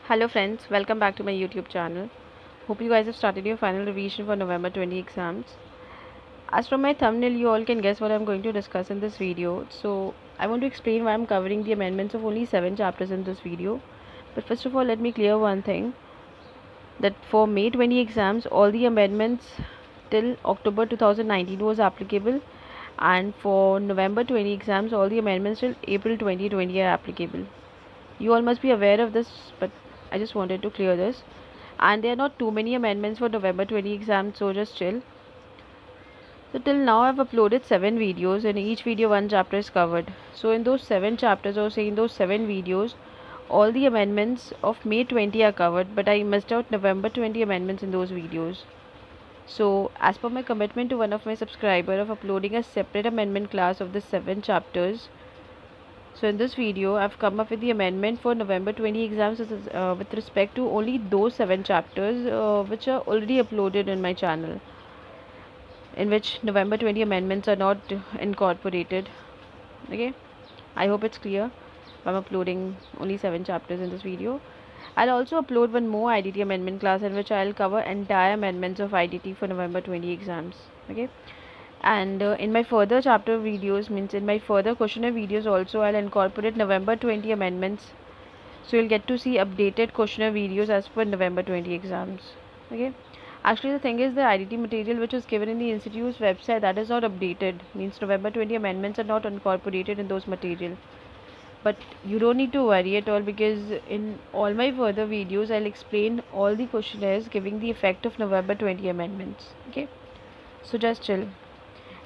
Hello friends, welcome back to my YouTube channel. Hope you guys have started your final revision for November 20 exams. As from my thumbnail, you all can guess what I'm going to discuss in this video. So, I want to explain why I'm covering the amendments of only 7 chapters in this video. But first of all, let me clear one thing, that for May 20 exams, all the amendments till October 2019 was applicable, and for November 20 exams, all the amendments till April 2020 are applicable. You all must be aware of this, but I just wanted to clear this. And there are not too many amendments for November 20 exam, so just chill. So till now I've uploaded 7 videos, and each video one chapter is covered. So in those 7 chapters, or say in those 7 videos, all the amendments of May 20 are covered, but I missed out November 20 amendments in those videos. So as per my commitment to one of my subscriber of uploading a separate amendment class of the 7 chapters, so in this video, I've come up with the amendment for November 20 exams with respect to only those 7 chapters which are already uploaded in my channel, in which November 20 amendments are not incorporated. Okay, I hope it's clear. I'm uploading only 7 chapters in this video. I'll also upload one more IDT amendment class in which I'll cover entire amendments of IDT for November 20 exams. Okay, and in my further chapter videos, means in my further questionnaire videos also, I'll incorporate November 20 amendments, so you'll get to see updated questionnaire videos as per November 20 exams. Okay, actually the thing is, the IDT material which was given in the institute's website, that is not updated, means November 20 amendments are not incorporated in those material. But you don't need to worry at all, because in all my further videos I'll explain all the questionnaires giving the effect of November 20 amendments. Okay, so just chill.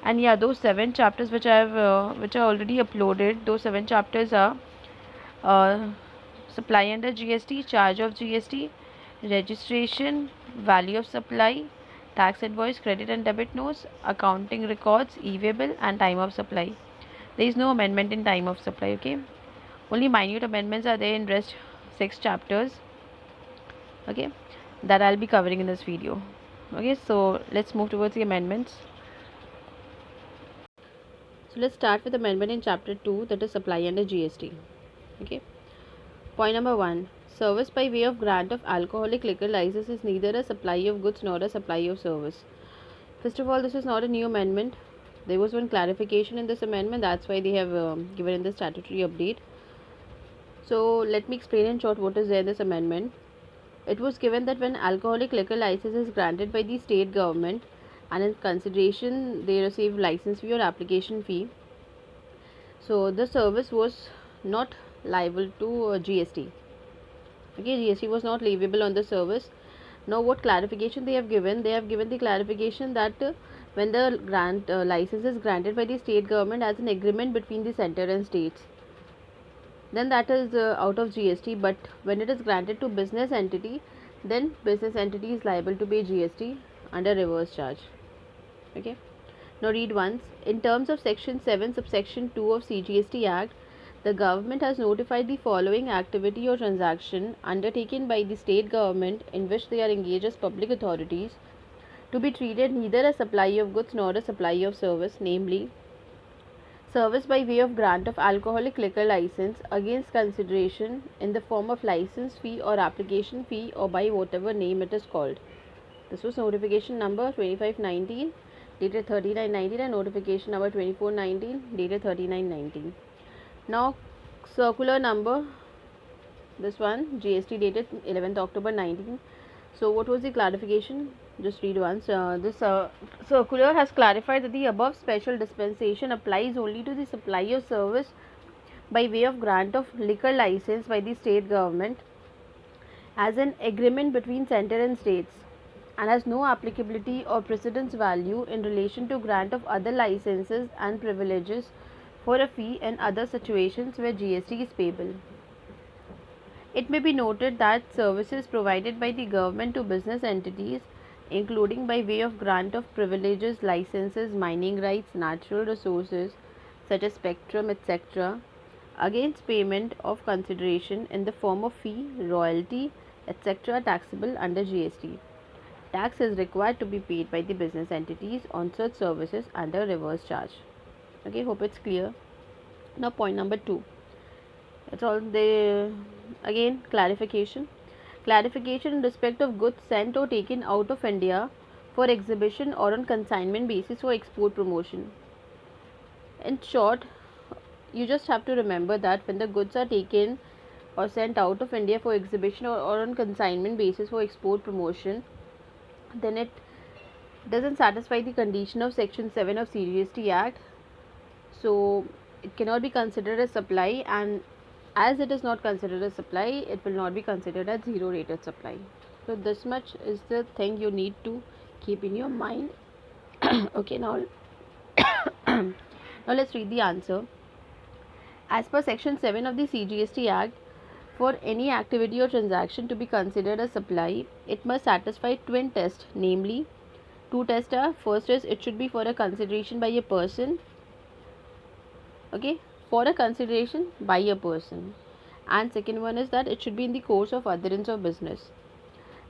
And yeah, those 7 chapters which are already uploaded, those 7 chapters are uh, supply under GST, charge of GST, registration, value of supply, tax invoice, credit and debit notes, accounting records, e-waybill, and time of supply. There is no amendment in time of supply. Okay, only minute amendments are there in rest 6 chapters. Okay, that I'll be covering in this video. Okay, so let's move towards the amendments. So let's start with amendment in chapter 2, that is supply under GST. Okay. Point number 1. Service by way of grant of alcoholic liquor license is neither a supply of goods nor a supply of service. First of all, this is not a new amendment. There was one clarification in this amendment, that's why they have given in the statutory update. So let me explain in short what is there in this amendment. It was given that when alcoholic liquor license is granted by the state government, and in consideration they receive license fee or application fee, so the service was not liable to GST. Okay, GST was not leviable on the service. Now what clarification they have given? They have given the clarification that when the grant license is granted by the state government as an agreement between the center and states, then that is out of GST. But when it is granted to business entity, then business entity is liable to pay GST under reverse charge. Okay, now read once. In terms of section 7 subsection 2 of CGST Act, the government has notified the following activity or transaction undertaken by the state government in which they are engaged as public authorities to be treated neither as supply of goods nor a supply of service, namely service by way of grant of alcoholic liquor license against consideration in the form of license fee or application fee, or by whatever name it is called. This was notification number 2519 dated 3919 and notification number 2419 dated 3919. Now circular number, this one, GST dated 11th October 19. So what was the clarification? Just read once. This circular has clarified that the above special dispensation applies only to the supply of service by way of grant of liquor license by the state government as an agreement between center and states, and has no applicability or precedence value in relation to grant of other licenses and privileges for a fee in other situations where GST is payable. It may be noted that services provided by the government to business entities, including by way of grant of privileges, licenses, mining rights, natural resources such as spectrum, etc., against payment of consideration in the form of fee, royalty, etc., taxable under GST. Tax is required to be paid by the business entities on such services under reverse charge. Okay, hope it's clear. Now point number 2. It's all the again clarification. Clarification in respect of goods sent or taken out of India for exhibition or on consignment basis for export promotion. In short, you just have to remember that when the goods are taken or sent out of India for exhibition or on consignment basis for export promotion, then it doesn't satisfy the condition of section 7 of CGST Act, so it cannot be considered as supply, and as it is not considered as supply, it will not be considered as zero rated supply. So this much is the thing you need to keep in your mind. Okay, now now let's read the answer. As per section 7 of the CGST Act, for any activity or transaction to be considered as supply, it must satisfy twin tests, namely two tests are: first is it should be for a consideration by a person, okay, for a consideration by a person, and second one is that it should be in the course of utterance of business.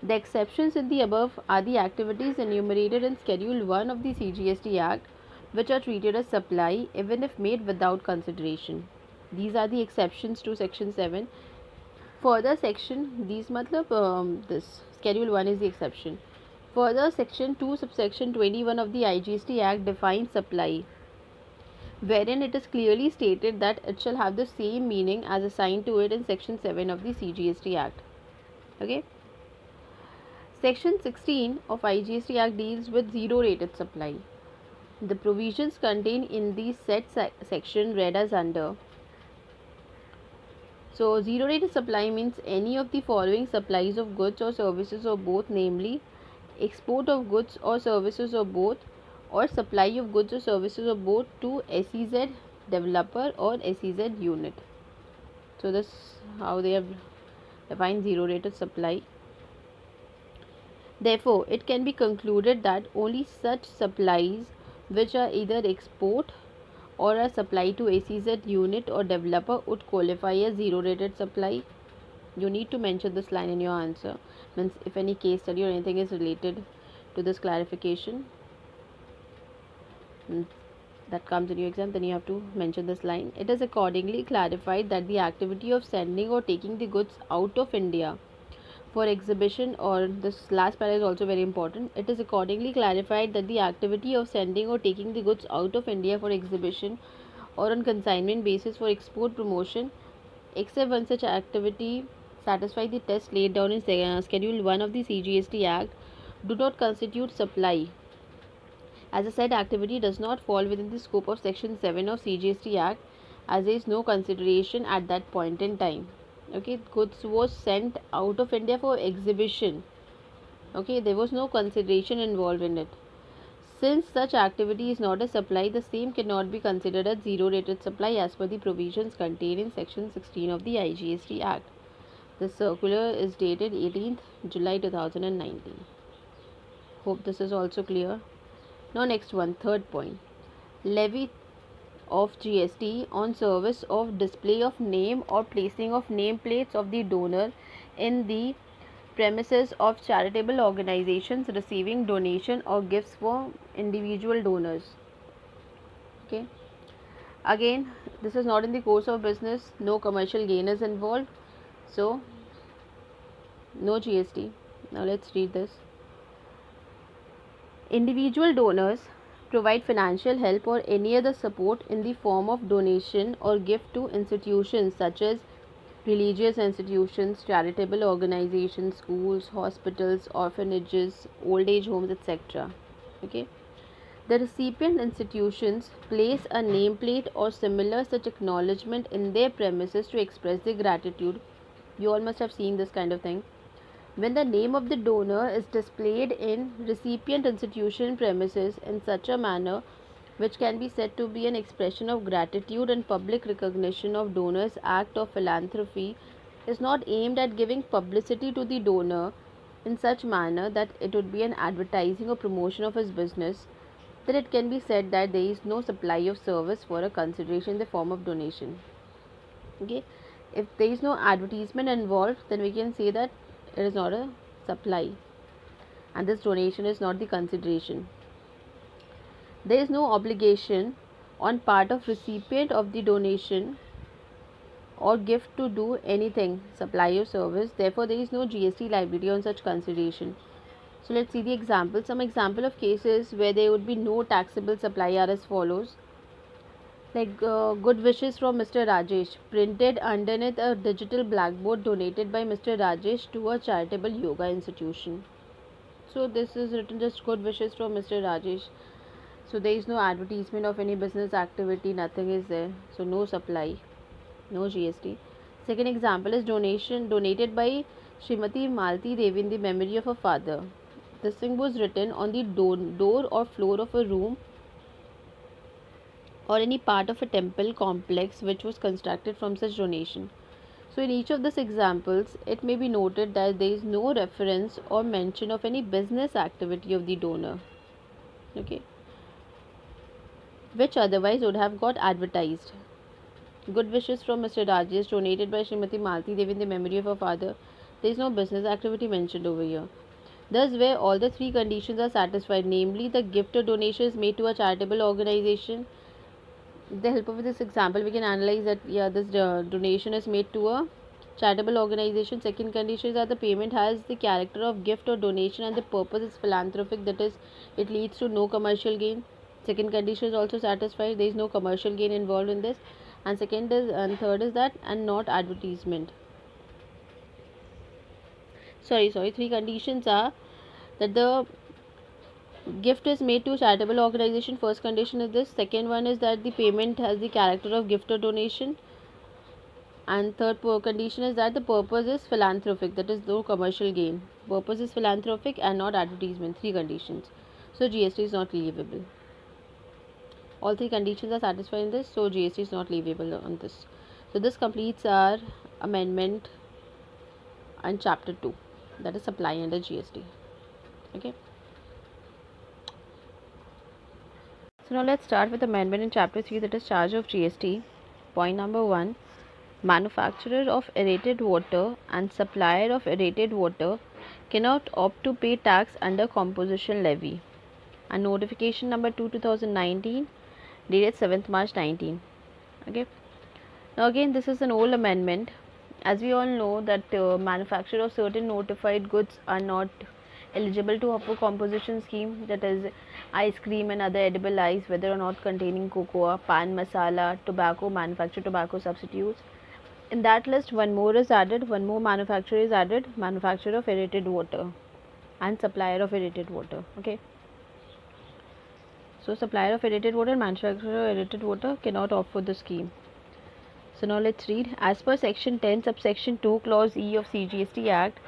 The exceptions in the above are the activities enumerated in Schedule 1 of the CGST Act, which are treated as supply even if made without consideration. These are the exceptions to section 7. Further section, these matlab this Schedule 1 is the exception. Further, section 2 subsection 21 of the IGST Act defines supply, wherein it is clearly stated that it shall have the same meaning as assigned to it in section 7 of the CGST Act. Okay. Section 16 of IGST Act deals with zero rated supply. The provisions contained in the said section read as under. So, zero rated supply means any of the following supplies of goods or services or both, namely export of goods or services or both, or supply of goods or services or both to SEZ developer or SEZ unit. So, this is how they have defined zero rated supply. Therefore, it can be concluded that only such supplies which are either export or a supply to SEZ unit or developer would qualify as zero rated supply. You need to mention this line in your answer. Means if any case study or anything is related to this clarification that comes in your exam, then you have to mention this line. It is accordingly clarified that the activity of sending or taking the goods out of India for exhibition, or this last paragraph is also very important. It is accordingly clarified that the activity of sending or taking the goods out of India for exhibition or on consignment basis for export promotion, except when such activity satisfy the test laid down in Schedule 1 of the CGST Act, do not constitute supply, as the said activity does not fall within the scope of section 7 of CGST Act, as there is no consideration at that point in time. Okay, goods was sent out of India for exhibition. Okay, there was no consideration involved in it. Since such activity is not a supply, the same cannot be considered as zero rated supply as per the provisions contained in section 16 of the IGST Act. The circular is dated 18th July 2019. Hope this is also clear. Now next one, third point. Levy of GST on service of display of name or placing of name plates of the donor in the premises of charitable organizations receiving donation or gifts for individual donors. Okay. Again, this is not in the course of business, no commercial gain is involved, so no GST. Now let's read this. Individual donors provide financial help or any other support in the form of donation or gift to institutions such as religious institutions, charitable organizations, schools, hospitals, orphanages, old age homes, etc. Okay. The recipient institutions place a nameplate or similar such acknowledgement in their premises to express their gratitude. You all must have seen this kind of thing. When the name of the donor is displayed in recipient institution premises in such a manner which can be said to be an expression of gratitude and public recognition of donor's act of philanthropy, is not aimed at giving publicity to the donor in such manner that it would be an advertising or promotion of his business, then it can be said that there is no supply of service for a consideration in the form of donation. Okay, if there is no advertisement involved, then we can say that it is not a supply and this donation is not the consideration. There is no obligation on part of recipient of the donation or gift to do anything, supply or service. Therefore, there is no GST liability on such consideration. So let's see the example. Some example of cases where there would be no taxable supply are as follows. Like good wishes from Mr. Rajesh, printed underneath a digital blackboard donated by Mr. Rajesh to a charitable yoga institution. So this is written just good wishes from Mr. Rajesh. So there is no advertisement of any business activity, nothing is there. So no supply, no GST. Second example is donation donated by Srimati Malti Devi in the memory of her father. This thing was written on the door or floor of a room or any part of a temple complex which was constructed from such donation. So in each of these examples, it may be noted that there is no reference or mention of any business activity of the donor, okay, which otherwise would have got advertised. Good wishes from Mr. Rajesh donated by Srimati Malti Devi in the memory of her father. There is no business activity mentioned over here. Thus, where all the three conditions are satisfied, namely the gift or donation is made to a charitable organization. With the help of this example, we can analyze that this donation is made to a charitable organization. Second condition is that the payment has the character of gift or donation and the purpose is philanthropic, that is, it leads to no commercial gain. Second condition is also satisfied, there is no commercial gain involved in this. And third is that and not advertisement. Three conditions are that the gift is made to charitable organization. First condition is this. Second one is that the payment has the character of gift or donation. And third condition is that the purpose is philanthropic, that is no commercial gain. Purpose is philanthropic and not advertisement. Three conditions. So GST is not leviable. All three conditions are satisfied in this, so GST is not leviable on this. So this completes our amendment and chapter 2, that is supply under GST. Okay. So now let's start with amendment in chapter 3, that is charge of GST. Point number 1. Manufacturer of aerated water and supplier of aerated water cannot opt to pay tax under composition levy. And notification number 2 2019 dated 7th March 19. Okay. Now again, this is an old amendment. As we all know that manufacturer of certain notified goods are not eligible to offer composition scheme, that is ice cream and other edible ice whether or not containing cocoa, pan masala, tobacco, manufactured tobacco substitutes. In that list, one more manufacturer is added, manufacturer of aerated water and supplier of aerated water. Okay. So supplier of aerated water and manufacturer of aerated water cannot opt for the scheme. So now let's read. As per section 10 subsection 2 clause E of CGST Act,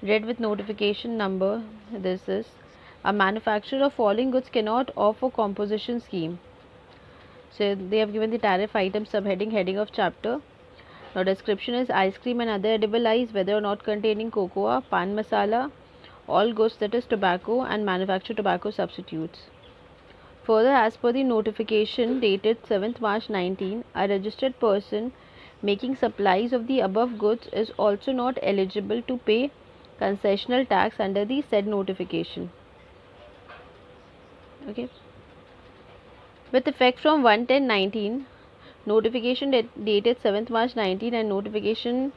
read with notification number, this is a manufacturer of following goods cannot opt for composition scheme. So they have given the tariff item subheading heading of chapter. Now description is ice cream and other edible ice whether or not containing cocoa, pan masala, all goods that is tobacco and manufactured tobacco substitutes. Further, as per the notification dated 7th March 19, a registered person making supplies of the above goods is also not eligible to pay concessional tax under the said notification. Okay. With effect from 1/10/19, notification dated 7th March 19 and notification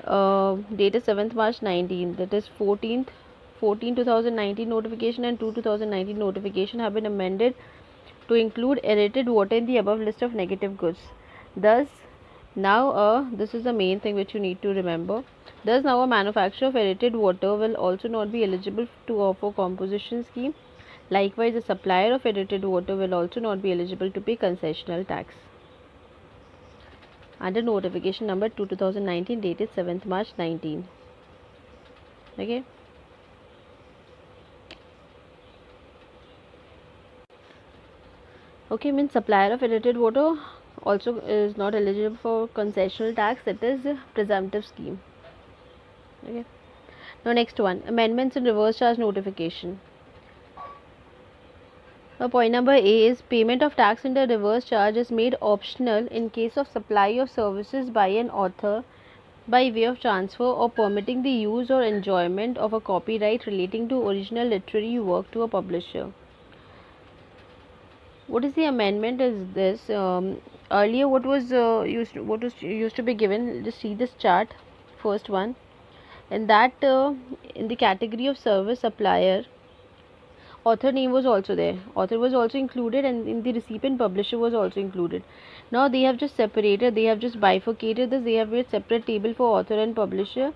dated 7th March 19, that is 14 2019 notification and 2 2019 notification have been amended to include aerated water in the above list of negative goods. Thus, now this is the main thing which you need to remember. Thus, now a manufacturer of aerated water will also not be eligible to offer composition scheme. Likewise, a supplier of aerated water will also not be eligible to pay concessional tax under notification number 2 2019 dated 7th March 19. Okay. Okay, means supplier of aerated water also is not eligible for concessional tax, that is presumptive scheme. Okay. Now next one, amendments in reverse charge notification. Now point number A is payment of tax under reverse charge is made optional in case of supply of services by an author by way of transfer or permitting the use or enjoyment of a copyright relating to original literary work to a publisher. What is the amendment is this? Earlier, what was used to be given? Just see this chart, first one. In that, in the category of service supplier, author name was also there. Author was also included, and in the recipient publisher was also included. Now they have just separated. They have just bifurcated this. They have made separate table for author and publisher,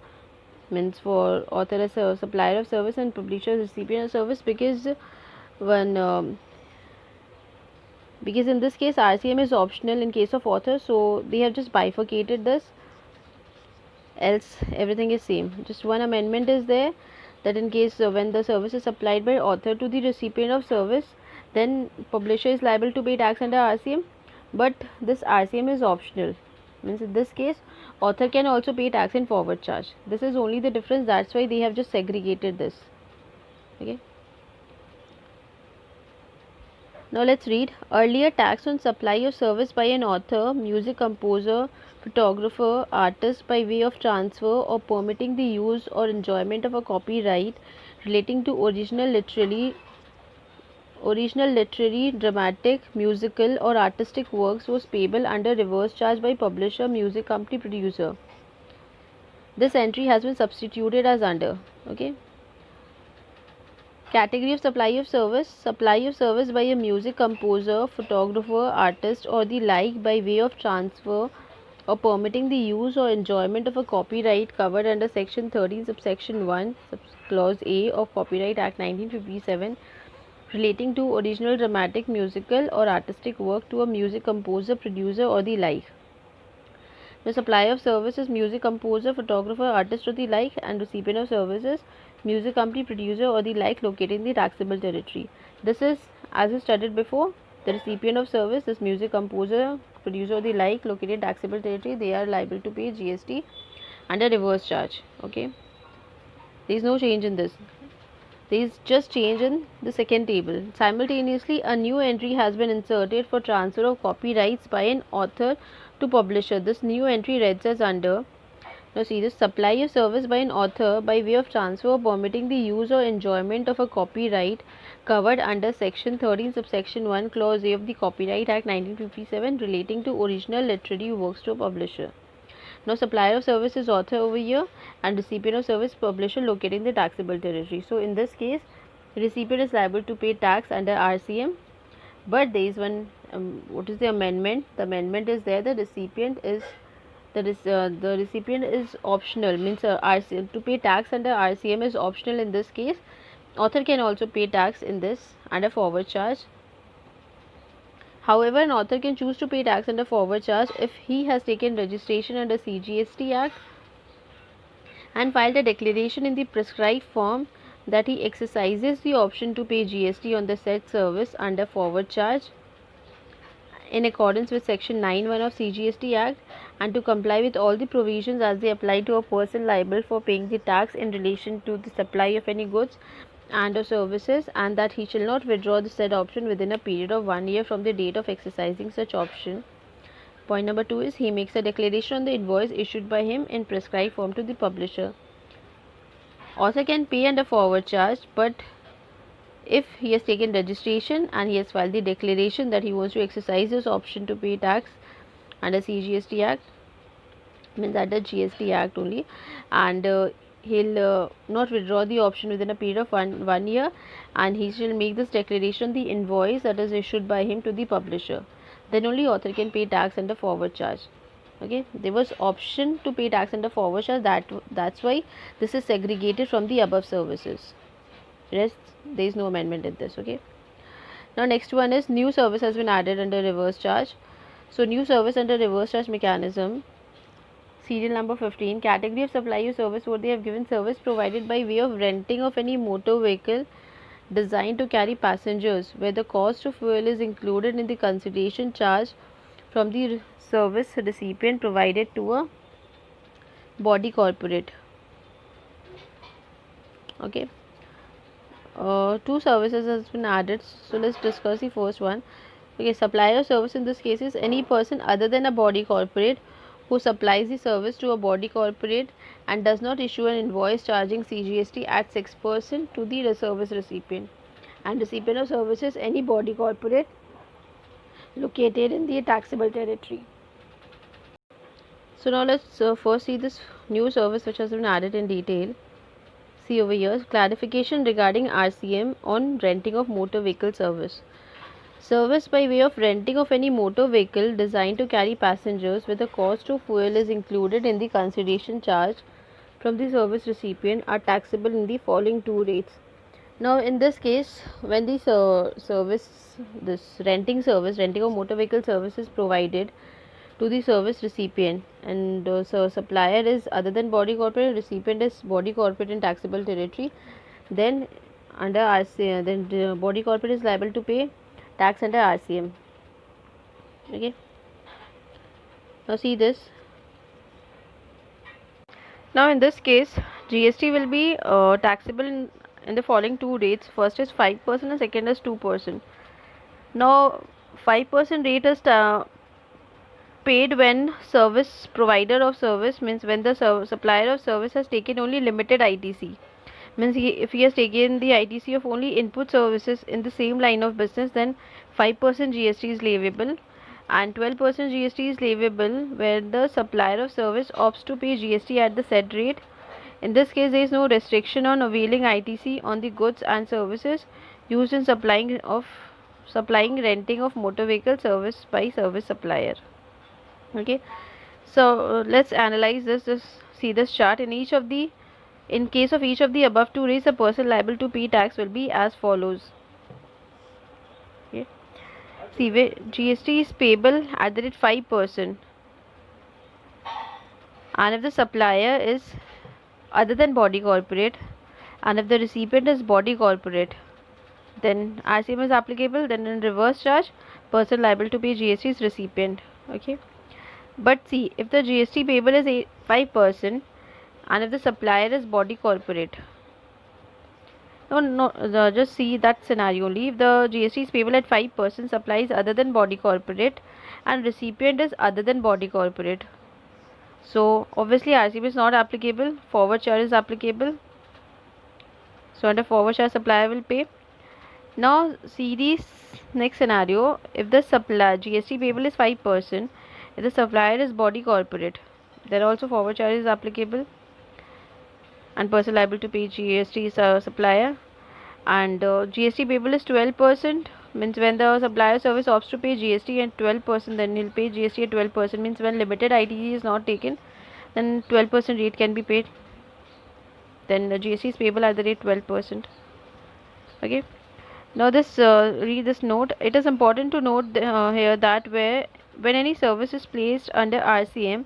means for author as a supplier of service and publisher as recipient of service, when because in this case RCM is optional in case of author, so they have just bifurcated this, else everything is same. Just one amendment is there, that in case when the service is supplied by author to the recipient of service, then publisher is liable to pay tax under RCM, but this RCM is optional, means in this case author can also pay tax in forward charge. This is only the difference, that's why they have just segregated this. Okay, now let's read. Earlier, tax on supply of service by an author, music composer, photographer, artist by way of transfer or permitting the use or enjoyment of a copyright relating to original literary, dramatic, musical or artistic works was payable under reverse charge by publisher, music company, producer. This entry has been substituted as under. Okay. Category of supply of service by a music composer, photographer, artist or the like by way of transfer or permitting the use or enjoyment of a copyright covered under section 13 subsection 1 clause A of Copyright Act 1957 relating to original dramatic, musical or artistic work to a music composer, producer or the like. The supplier of services, music composer, photographer, artist or the like, and recipient of services, music company, producer or the like located in the taxable territory. This is, as we studied before, the recipient of service, this music composer, producer or the like located in taxable territory, they are liable to pay GST under reverse charge. Okay, there is no change in this. There is just change in the second table. Simultaneously, a new entry has been inserted for transfer of copyrights by an author to publisher. This new entry reads as under. Now see this: supply of service by an author by way of transfer or permitting the use or enjoyment of a copyright covered under section 13 subsection 1 clause A of the Copyright Act 1957 relating to original literary works to a publisher. Now supplier of service is author over here and recipient of service publisher located in the taxable territory. So in this case, recipient is liable to pay tax under RCM, but there is one what is the amendment? The amendment is there. The recipient is optional, means RCM to pay tax under RCM is optional in this case. Author can also pay tax in this under forward charge. However, an author can choose to pay tax under forward charge if he has taken registration under CGST Act and filed a declaration in the prescribed form that he exercises the option to pay GST on the said service under forward charge in accordance with section 9(1) of CGST Act and to comply with all the provisions as they apply to a person liable for paying the tax in relation to the supply of any goods and or services, and that he shall not withdraw the said option within a period of 1 year from the date of exercising such option. Point number 2 is he makes a declaration on the invoice issued by him in prescribed form to the publisher. Author can pay under forward charge, but if he has taken registration and he has filed the declaration that he wants to exercise his option to pay tax under CGST Act, means under GST Act only, and he'll not withdraw the option within a period of one year, and he shall make this declaration on the invoice that is issued by him to the publisher. Then only author can pay tax under forward charge. Okay, there was option to pay tax under forward charge, that's why this is segregated from the above services. Rest, there is no amendment in this. Okay, now next one is new service has been added under reverse charge. So new service under reverse charge mechanism, serial number 15, category of supply of service what they have given: service provided by way of renting of any motor vehicle designed to carry passengers where the cost of fuel is included in the consideration charge from the service recipient provided to a body corporate. Okay, two services has been added, so let's discuss the first one. Okay, supplier of service in this case is any person other than a body corporate who supplies the service to a body corporate and does not issue an invoice charging CGST at 6% to the service recipient. And recipient of services any body corporate located in the taxable territory. So now let's first see this new service which has been added in detail. See over here, clarification regarding RCM on renting of motor vehicle service. Service by way of renting of any motor vehicle designed to carry passengers where the cost of fuel is included in the consideration charge from the service recipient are taxable in the following two rates. Now in this case, when the renting of motor vehicle service is provided to the service recipient, and so supplier is other than body corporate, recipient is body corporate in taxable territory, then under RCM, then the body corporate is liable to pay tax under RCM. Okay, now see this. Now in this case, GST will be taxable in the following two rates. First is 5% and second is 2%. Now 5% rate is paid when service provider of service, means when the supplier of service has taken only limited ITC, means if he has taken the ITC of only input services in the same line of business, then 5% GST is leviable, and 12% GST is leviable where the supplier of service opts to pay GST at the said rate. In this case, there is no restriction on availing ITC on the goods and services used in supplying renting of motor vehicle service by service supplier. Okay, so let's analyze this. Just see this chart. In case of each of the above two rates, the person liable to pay tax will be as follows. Okay, see, GST is payable at the rate 5%, and if the supplier is other than body corporate, and if the recipient is body corporate, then RCM is applicable. Then in reverse charge, person liable to pay GST is recipient. Okay, but see, if the GST payable is 5%, and if the supplier is body corporate, just see that scenario only. If the GST is payable at 5%, supply is other than body corporate, and recipient is other than body corporate, so obviously RCM is not applicable, forward charge is applicable. So under forward charge, supplier will pay. Now see this next scenario. If the supplier GST payable is 5%, if the supplier is body corporate, then also forward charge is applicable, and person liable to pay GST is supplier. And GST payable is 12%, means when the supplier service opts to pay GST at 12%, then he'll pay GST at 12%, means when limited ITC is not taken, then 12% rate can be paid. Then the GST is payable at the rate 12%. Okay, now this read this note. It is important to note here that when any service is placed under RCM,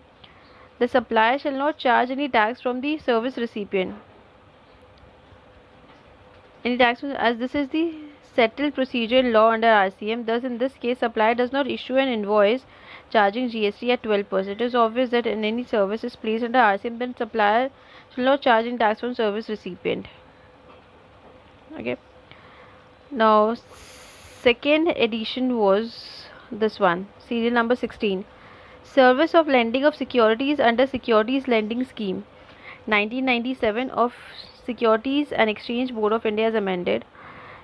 the supplier shall not charge any tax from the service recipient. Any tax, as this is the settled procedure in law under RCM. Thus, in this case, supplier does not issue an invoice charging GST at 12%. It is obvious that in any service is placed under RCM, then supplier shall not charge any tax from service recipient. Okay. Now, second edition was this one, serial number 16. Service of lending of securities under Securities Lending Scheme, 1997 of Securities and Exchange Board of India is amended.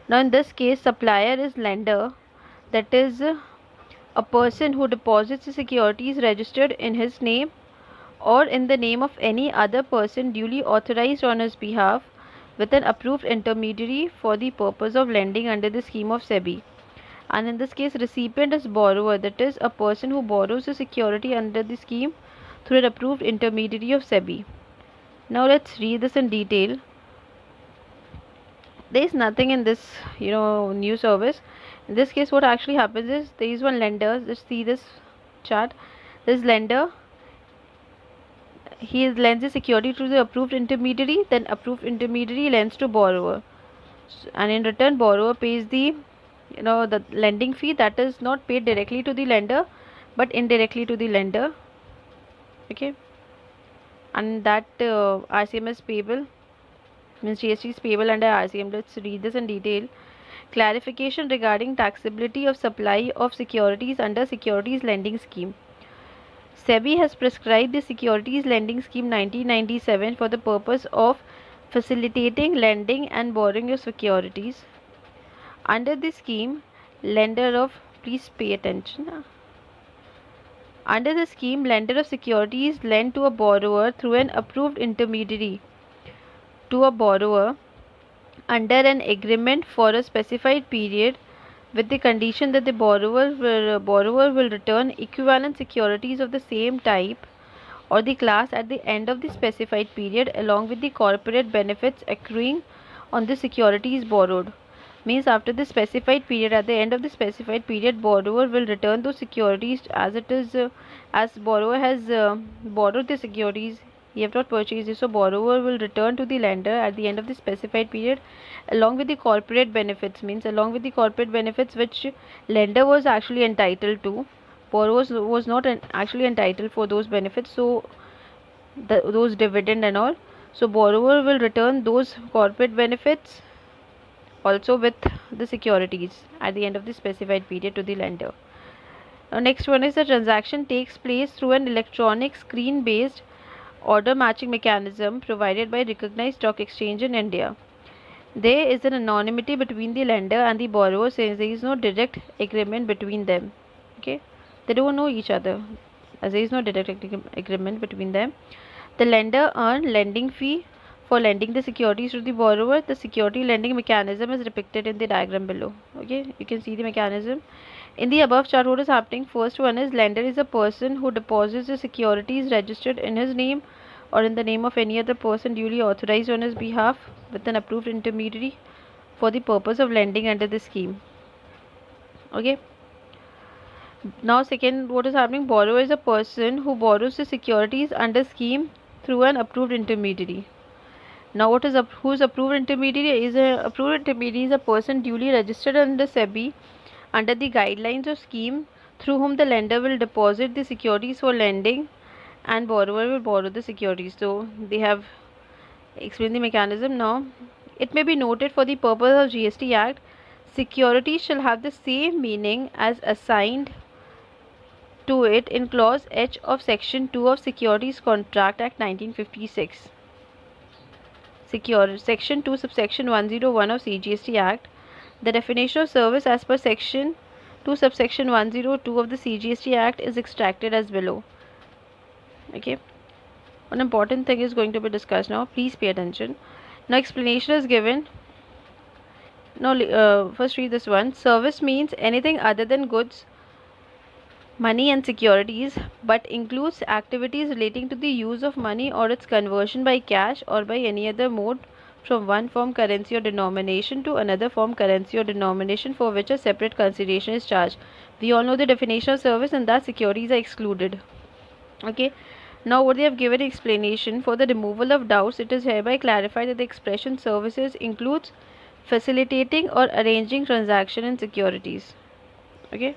Now in this case, supplier is lender, that is a person who deposits the securities registered in his name or in the name of any other person duly authorized on his behalf with an approved intermediary for the purpose of lending under the scheme of SEBI. And in this case, recipient is borrower, that is a person who borrows the security under the scheme through an approved intermediary of SEBI. Now let's read this in detail. There is nothing in this new service. In this case, what actually happens is there is one lender. Just see this chart. This lender, he lends the security to the approved intermediary, then approved intermediary lends to borrower, and in return borrower pays the the lending fee, that is not paid directly to the lender but indirectly to the lender. Okay, and that RCM is payable, means GST is payable under RCM. Let's read this in detail. Clarification regarding taxability of supply of securities under Securities Lending Scheme. SEBI has prescribed the Securities Lending Scheme 1997 for the purpose of facilitating lending and borrowing of securities. Under this scheme, lender of please pay attention. Under the scheme, lender of securities lend to a borrower through an approved intermediary to a borrower under an agreement for a specified period with the condition that the borrower will return equivalent securities of the same type or the class at the end of the specified period along with the corporate benefits accruing on the securities borrowed. Means after the specified period, at the end of the specified period, borrower will return those securities as it is, as borrower has borrowed the securities, he have not purchased it, so borrower will return to the lender at the end of the specified period along with the corporate benefits. Means along with the corporate benefits which lender was actually entitled to, borrower was not actually entitled for those benefits, so those dividend and all, so borrower will return those corporate benefits also with the securities at the end of the specified period to the lender. Now next one is the transaction takes place through an electronic screen based order matching mechanism provided by recognized stock exchange in India. There is an anonymity between the lender and the borrower since there is no direct agreement between them. Okay, they don't know each other as there is no direct agreement between them. The lender earns lending fee for lending the securities to the borrower. The security lending mechanism is depicted in the diagram below. Okay, you can see the mechanism. In the above chart, what is happening? First one is lender is a person who deposits the securities registered in his name or in the name of any other person duly authorized on his behalf with an approved intermediary for the purpose of lending under the scheme. Okay. Now second, what is happening? Borrower is a person who borrows the securities under scheme through an approved intermediary. Now what is who's approved intermediary? Approved intermediary is a person duly registered under SEBI under the guidelines of scheme through whom the lender will deposit the securities for lending and borrower will borrow the securities. So they have explained the mechanism. Now it may be noted for the purpose of GST Act, securities shall have the same meaning as assigned to it in clause H of section 2 of Securities Contract Act 1956. Section 2 subsection 101 of CGST Act. The definition of service as per section 2 subsection 102 of the CGST Act is extracted as below. Okay, one important thing is going to be discussed now, please pay attention. Now explanation is given. Now first read this one. Service means anything other than goods, money and securities, but includes activities relating to the use of money or its conversion by cash or by any other mode from one form currency or denomination to another form currency or denomination for which a separate consideration is charged. We all know the definition of service and that securities are excluded. Okay, now what they have given explanation for the removal of doubts, it is hereby clarified that the expression services includes facilitating or arranging transaction in securities. Okay.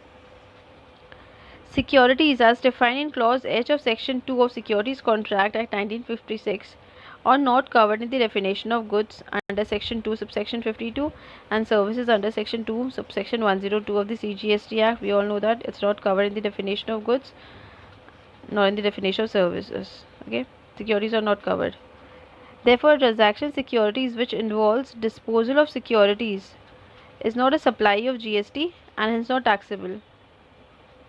Securities as defined in clause H of section 2 of Securities Contract Act 1956 are not covered in the definition of goods under section 2 subsection 52 and services under section 2 subsection 102 of the CGST Act. We all know that it's not covered in the definition of goods nor in the definition of services. Okay, securities are not covered. Therefore, transaction securities which involves disposal of securities is not a supply of GST and hence not taxable.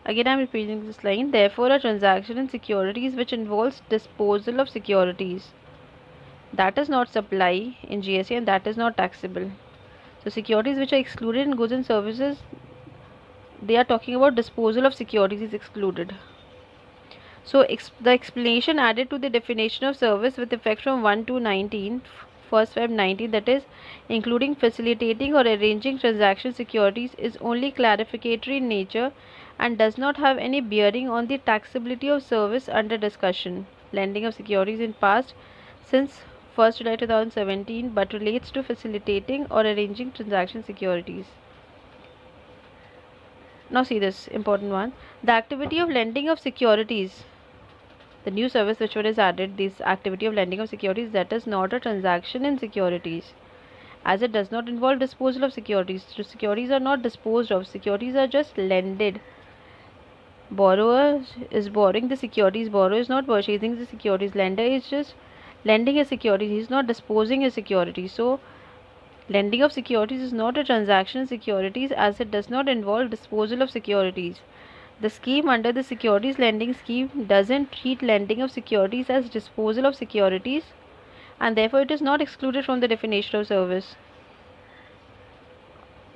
Again, I am repeating this line. Therefore, a transaction in securities which involves disposal of securities, that is not supply in GST and that is not taxable. So, securities which are excluded in goods and services, they are talking about disposal of securities is excluded. So, the explanation added to the definition of service with effect from 1 to 19, 1st Feb 19, that is, including facilitating or arranging transaction securities, is only clarificatory in nature and does not have any bearing on the taxability of service under discussion, lending of securities in past since 1st July 2017, but relates to facilitating or arranging transaction securities. Now see this important one. The activity of lending of securities, the new service which one is added, this activity of lending of securities, that is not a transaction in securities, as it does not involve disposal of securities. So securities are not disposed of, securities are just lended. Borrower is borrowing the securities, borrower is not purchasing the securities, lender is just lending his securities, he is not disposing his securities. So Lending of securities is not a transaction in securities as it does not involve disposal of securities. The scheme under the securities lending scheme doesn't treat lending of securities as disposal of securities, and therefore it is not excluded from the definition of service.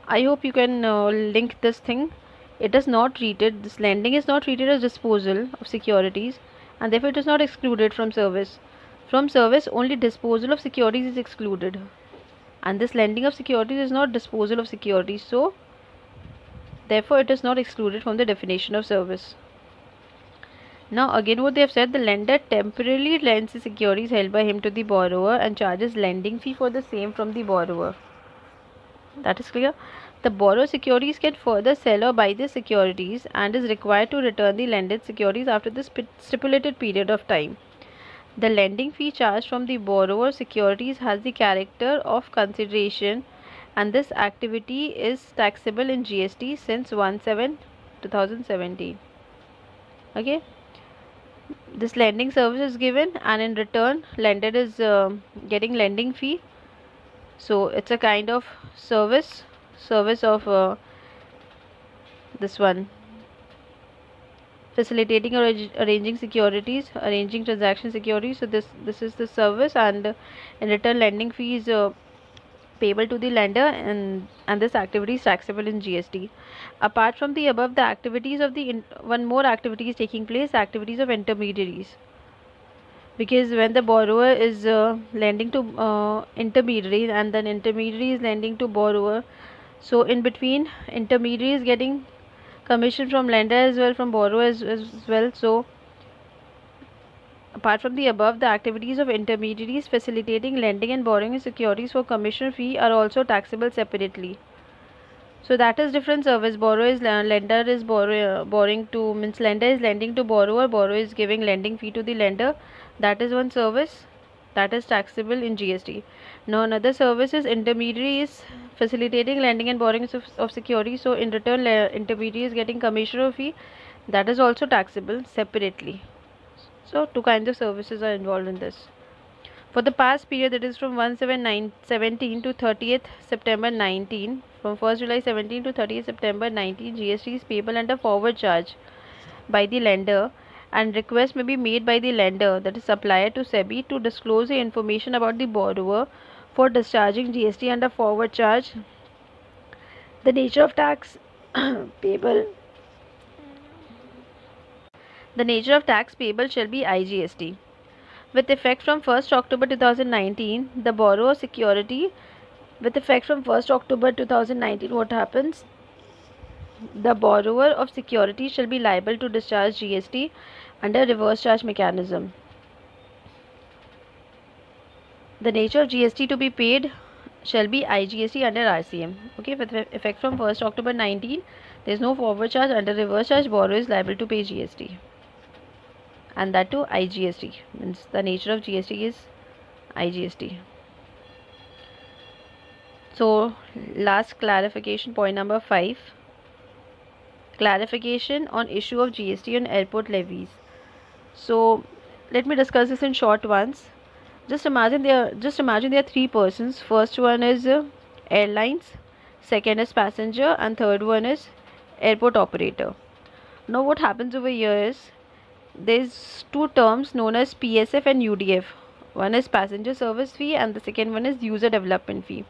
I hope you can link this thing. It is not treated, this lending is not treated as disposal of securities, and therefore it is not excluded from service. From service, only disposal of securities is excluded, and this lending of securities is not disposal of securities, so therefore it is not excluded from the definition of service. Now again what they have said, the lender temporarily lends the securities held by him to the borrower and charges lending fee for the same from the borrower. That is clear. The borrower securities can further sell or buy the securities and is required to return the lended securities after the stipulated period of time. The lending fee charged from the borrower securities has the character of consideration, and this activity is taxable in GST since 1/7/2017. Okay, this lending service is given, and in return lender is getting lending fee. So it's a kind of service of this one, facilitating or arranging securities, arranging transaction securities. So this is the service, and in return lending fee is payable to the lender, and this activity is taxable in GST. Apart from the above, the activities of the one more activity is taking place, activities of intermediaries. Because when the borrower is lending to intermediary, and then intermediary is lending to borrower, so in between intermediary is getting commission from lender as well, from borrower as well. So apart from the above, the activities of intermediaries facilitating lending and borrowing securities for commission fee are also taxable separately. So that is different service. Borrower is lender is borrowing to, means lender is lending to borrower, borrower is giving lending fee to the lender. That is one service that is taxable in GST. Now another service is intermediary is facilitating lending and borrowing of security. So in return intermediary is getting commission or fee, that is also taxable separately. So two kinds of services are involved in this. For the past period, that is from 1/7/17 to 30th September 19, from 1st July 17 to 30th September 19, GST is payable under forward charge by the lender, and request may be made by the lender, that is supplier, to SEBI to disclose the information about the borrower for discharging GST under forward charge. The nature of tax payable shall be IGST. With effect from 1st October 2019, the borrower security, with effect from 1st October 2019, what happens? The borrower of security shall be liable to discharge GST under reverse charge mechanism. The nature of GST to be paid shall be IGST under RCM. Okay, with effect from 1st October 19, there is no forward charge. Under reverse charge, borrower is liable to pay GST. And that too IGST, means the nature of GST is IGST. So last clarification, point number 5, clarification on issue of GST on airport levies. So let me discuss this in short once. Just imagine there are three persons. First one is airlines, second is passenger, and third one is airport operator. Now what happens over here is, there's two terms known as PSF and UDF. One is passenger service fee and the second one is user development fee.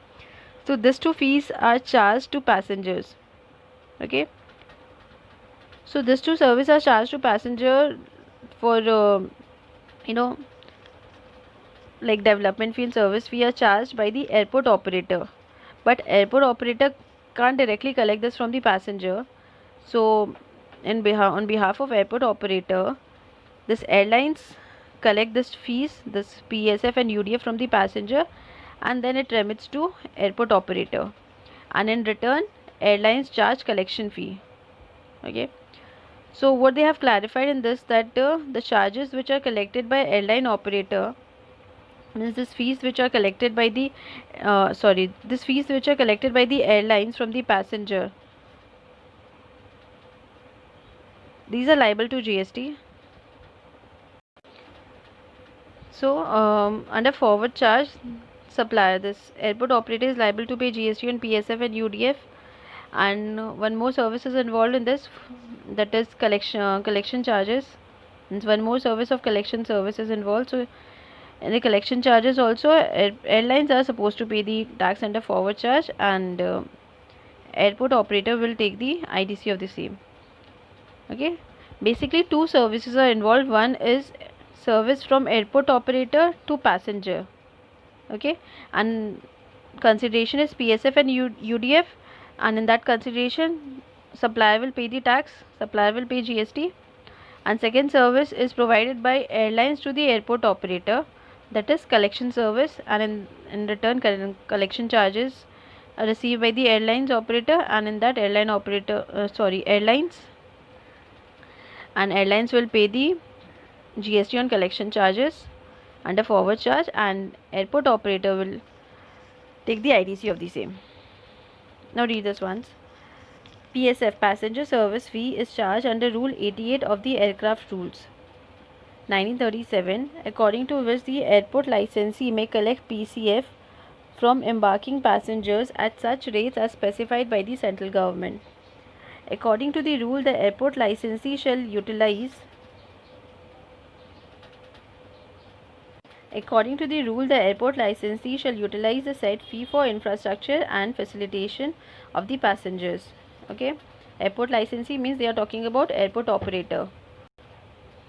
So these two fees are charged to passengers. Okay, so these two services are charged to passenger for like development fee and service fee are charged by the airport operator, but airport operator can't directly collect this from the passenger. So on behalf of airport operator, this airlines collect this fees, this PSF and UDF from the passenger, and then it remits to airport operator, and in return airlines charge collection fee. Okay, so what they have clarified in this, that the charges which are collected by airline operator, means this fees which are collected by the this fees which are collected by the airlines from the passenger, these are liable to GST. So under forward charge, supplier, this airport operator is liable to pay GST on PSF and UDF. And one more service is involved in this, that is collection charges. And one more service of collection service is involved. So in the collection charges also, airlines are supposed to pay the tax under forward charge, and airport operator will take the ITC of the same. Okay, basically two services are involved. One is service from airport operator to passenger. Okay, and consideration is PSF and UDF, and in that consideration supplier will pay the tax, supplier will pay GST. And second service is provided by airlines to the airport operator, that is collection service, and in return collection charges are received by the airlines operator, and in that airlines will pay the GST on collection charges under forward charge, and airport operator will take the ITC of the same. Now read this once. PSF, passenger service fee, is charged under Rule 88 of the Aircraft Rules 1937, according to which the airport licensee may collect PCF from embarking passengers at such rates as specified by the central government. According to the rule, the airport licensee shall utilize the said fee for infrastructure and facilitation of the passengers. Okay, airport licensee means they are talking about airport operator.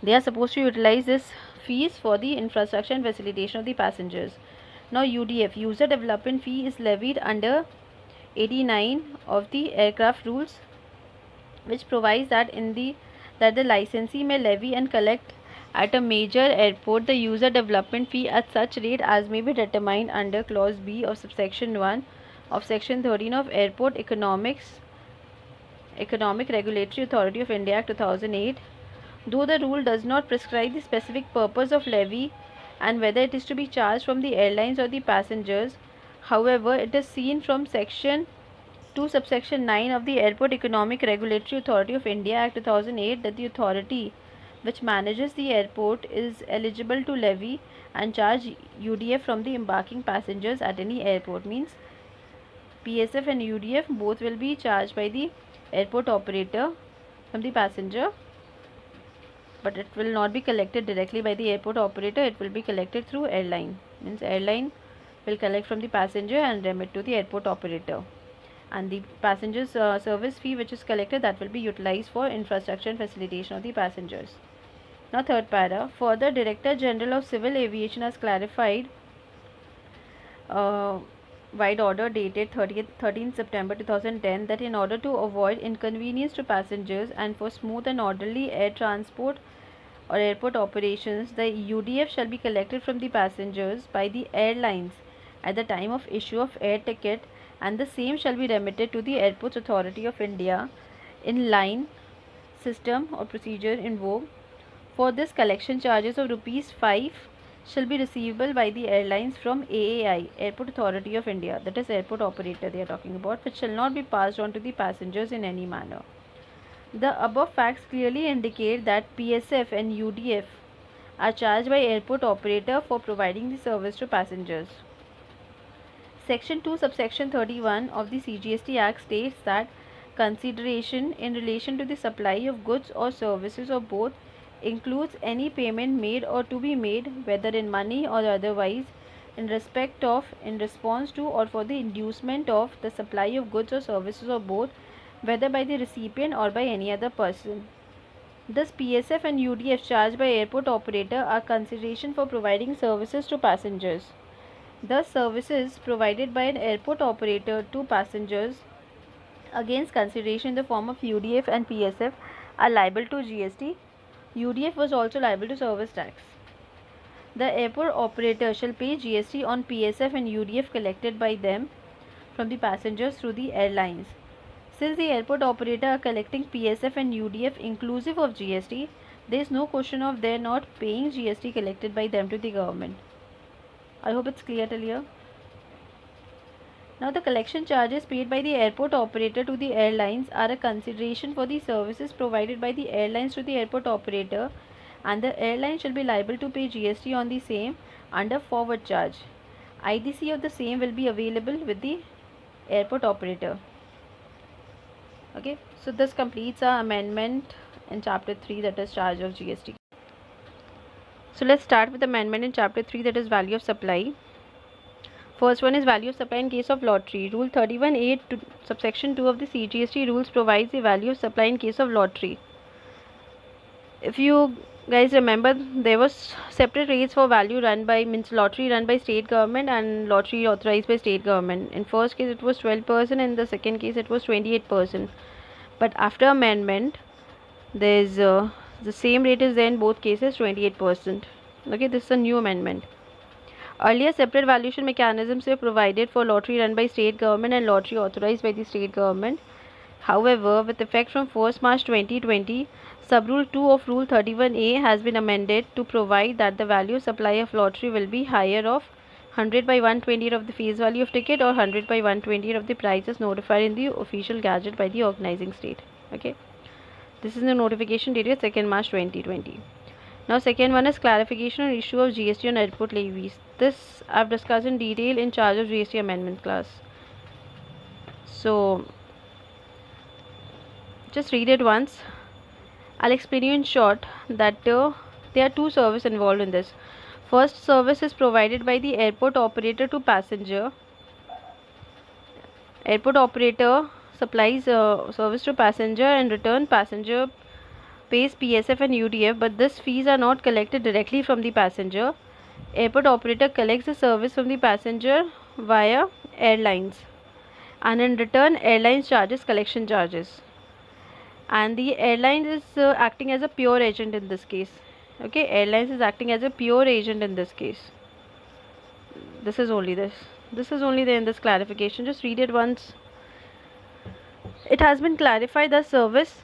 They are supposed to utilize this fees for the infrastructure and facilitation of the passengers. Now UDF, user development fee, is levied under 89 of the aircraft rules, which provides that the licensee may levy and collect at a major airport the user development fee at such rate as may be determined under clause B of subsection 1 of section 13 of Airport Economic Regulatory Authority of India Act 2008. Though the rule does not prescribe the specific purpose of levy and whether it is to be charged from the airlines or the passengers, however, it is seen from section 2 subsection 9 of the Airport Economic Regulatory Authority of India Act 2008 that the authority which manages the airport is eligible to levy and charge UDF from the embarking passengers at any airport. Means PSF and UDF both will be charged by the airport operator from the passenger, but it will not be collected directly by the airport operator, it will be collected through airline. Means airline will collect from the passenger and remit to the airport operator, and the passenger's service fee which is collected, that will be utilized for infrastructure and facilitation of the passengers. Now third para, further Director General of Civil Aviation has clarified wide order dated 13 September 2010 that in order to avoid inconvenience to passengers and for smooth and orderly air transport or airport operations, the UDF shall be collected from the passengers by the airlines at the time of issue of air ticket, and the same shall be remitted to the Airports Authority of India in line system or procedure in vogue. For this, collection charges of ₹5 shall be receivable by the airlines from AAI, Airport Authority of India, that is airport operator they are talking about, which shall not be passed on to the passengers in any manner. The above facts clearly indicate that PSF and UDF are charged by airport operator for providing the service to passengers. Section 2 subsection 31 of the CGST Act states that consideration in relation to the supply of goods or services or both includes any payment made or to be made, whether in money or otherwise, in respect of, in response to, or for the inducement of the supply of goods or services or both, whether by the recipient or by any other person. Thus, PSF and UDF charged by airport operator are consideration for providing services to passengers. Thus, services provided by an airport operator to passengers against consideration in the form of UDF and PSF are liable to GST. UDF was also liable to service tax. The airport operator shall pay GST on PSF and UDF collected by them from the passengers through the airlines. Since the airport operator are collecting PSF and UDF inclusive of GST, there is no question of their not paying GST collected by them to the government. I hope it's clear till here. Now, the collection charges paid by the airport operator to the airlines are a consideration for the services provided by the airlines to the airport operator, and the airline shall be liable to pay GST on the same under forward charge. IDC of the same will be available with the airport operator. Okay, so this completes our amendment in chapter 3, that is charge of GST. So let's start with amendment in chapter 3, that is value of supply. First one is value of supply in case of lottery. Rule 31A subsection 2 of the CGST rules provides the value of supply in case of lottery. If you guys remember, there was separate rates for value run by, means lottery run by state government and lottery authorized by state government. In first case it was 12%, in the second case it was 28%. But after amendment, there's the same rate is there in both cases, 28%. Okay, this is a new amendment. Earlier separate valuation mechanisms were provided for lottery run by state government and lottery authorized by the state government. However, with effect from 1st March 2020, Sub-Rule 2 of Rule 31A has been amended to provide that the value supply of lottery will be higher of 100 by 120 of the face value of ticket or 100 by 120 of the prices notified in the official gazette by the organizing state. Okay, this is the notification dated 2nd March 2020. Now second one is clarification on issue of GST on airport levies. This I've discussed in detail in charge of GST amendment class. So just read it once. I'll explain you in short that there are two services involved in this. First service is provided by the airport operator to passenger. Airport operator supplies service to passenger, and return passenger pays PSF and UDF, but these fees are not collected directly from the passenger. Airport operator collects the service from the passenger via airlines, and in return airlines charges collection charges, and the airline is acting as a pure agent in this case. Okay, airlines is acting as a pure agent in this case. This is only there in this clarification. Just read it once. It has been clarified that service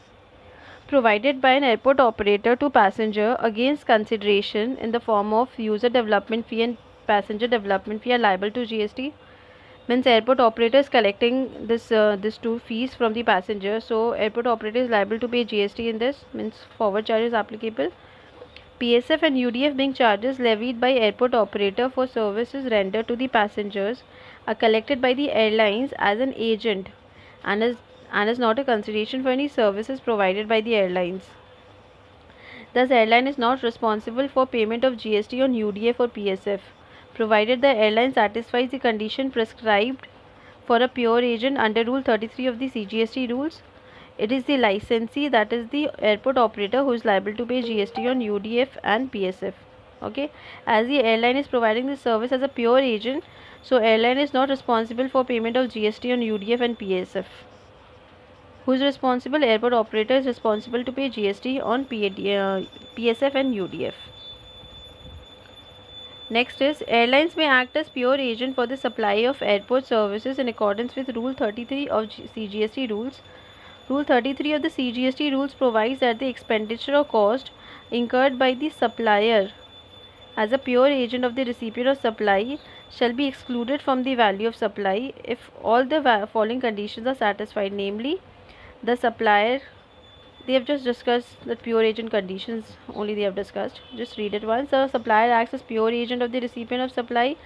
provided by an airport operator to passenger against consideration in the form of user development fee and passenger development fee are liable to GST. Means airport operator is collecting this two fees from the passenger, so airport operator is liable to pay GST in this, means forward charges applicable. PSF and UDF being charges levied by airport operator for services rendered to the passengers are collected by the airlines as an agent, and is not a consideration for any services provided by the airlines. Thus, airline is not responsible for payment of GST on UDF or PSF, provided the airline satisfies the condition prescribed for a pure agent under Rule 33 of the CGST rules. It is the licensee, that is the airport operator, who is liable to pay GST on UDF and PSF. Okay, as the airline is providing the service as a pure agent, so airline is not responsible for payment of GST on UDF and PSF. Who is responsible? Airport operator is responsible to pay GST on PSF and UDF. Next is airlines may act as pure agent for the supply of airport services in accordance with Rule 33 of CGST rules. Rule 33 of the CGST rules provides that the expenditure or cost incurred by the supplier as a pure agent of the recipient of supply shall be excluded from the value of supply if all the following conditions are satisfied, namely the supplier, they have just discussed the pure agent conditions only, they have discussed. Just read it once. The supplier acts as pure agent of the recipient of supply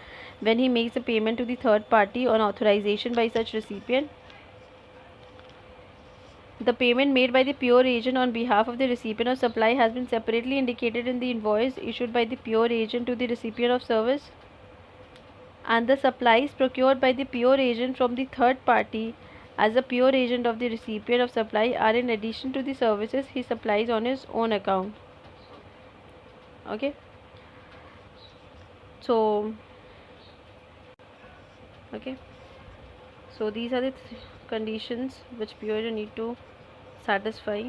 when he makes a payment to the third party on authorization by such recipient. The payment made by the pure agent on behalf of the recipient of supply has been separately indicated in the invoice issued by the pure agent to the recipient of service, and the supplies procured by the pure agent from the third party as a pure agent of the recipient of supply are in addition to the services he supplies on his own account. Okay, so these are the conditions which pure agent need to satisfy.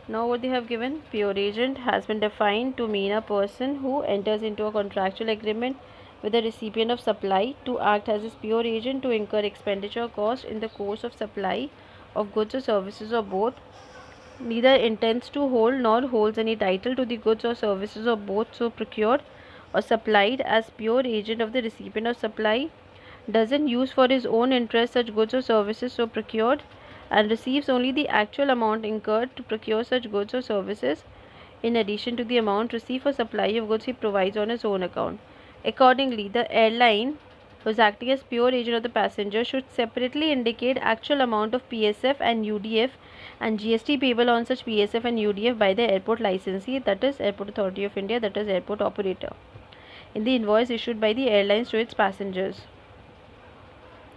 Now what they have given, pure agent has been defined to mean a person who enters into a contractual agreement with the recipient of supply to act as his pure agent to incur expenditure cost in the course of supply of goods or services, or both, neither intends to hold nor holds any title to the goods or services, or both, so procured or supplied as pure agent of the recipient of supply, doesn't use for his own interest such goods or services so procured, and receives only the actual amount incurred to procure such goods or services in addition to the amount received for supply of goods he provides on his own account. Accordingly, the airline who is acting as pure agent of the passenger, should separately indicate actual amount of PSF and UDF and GST payable on such PSF and UDF by the airport licensee, that is Airport Authority of India, that is airport operator, in the invoice issued by the airlines to its passengers.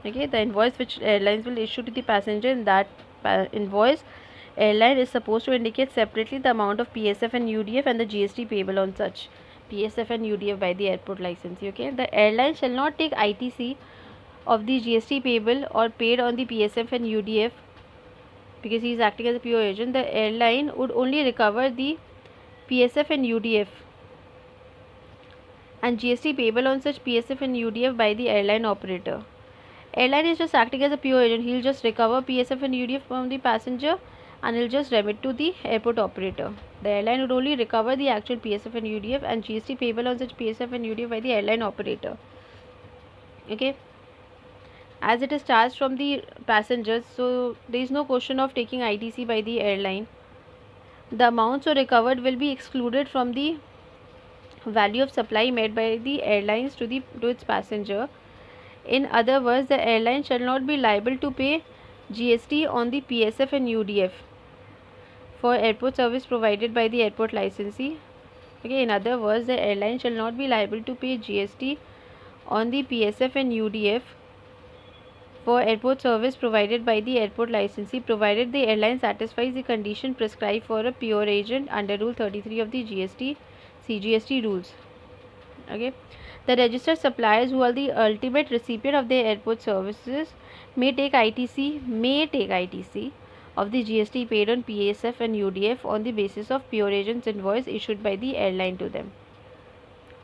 Okay, the invoice which airlines will issue to the passenger, in that invoice, airline is supposed to indicate separately the amount of PSF and UDF and the GST payable on such PSF and UDF by the airport licensee. Okay, the airline shall not take ITC of the GST payable or paid on the PSF and UDF because he is acting as a pure agent. The airline would only recover the PSF and UDF and GST payable on such PSF and UDF by the airline operator. Airline is just acting as a pure agent. He'll just recover PSF and UDF from the passenger and he'll just remit to the airport operator. The airline would only recover the actual PSF and UDF and GST payable on such PSF and UDF by the airline operator. Okay, as it is charged from the passengers, so there is no question of taking ITC by the airline. The amounts so recovered will be excluded from the value of supply made by the airlines to its passenger. In other words, the airline shall not be liable to pay GST on the PSF and UDF for airport service provided by the airport licensee. Okay, in other words, the airline shall not be liable to pay GST on the PSF and UDF for airport service provided by the airport licensee, provided the airline satisfies the condition prescribed for a pure agent under Rule 33 of the GST CGST rules. Okay, the registered suppliers who are the ultimate recipient of their airport services may take ITC of the GST paid on PSF and UDF on the basis of pure agent's invoice issued by the airline to them.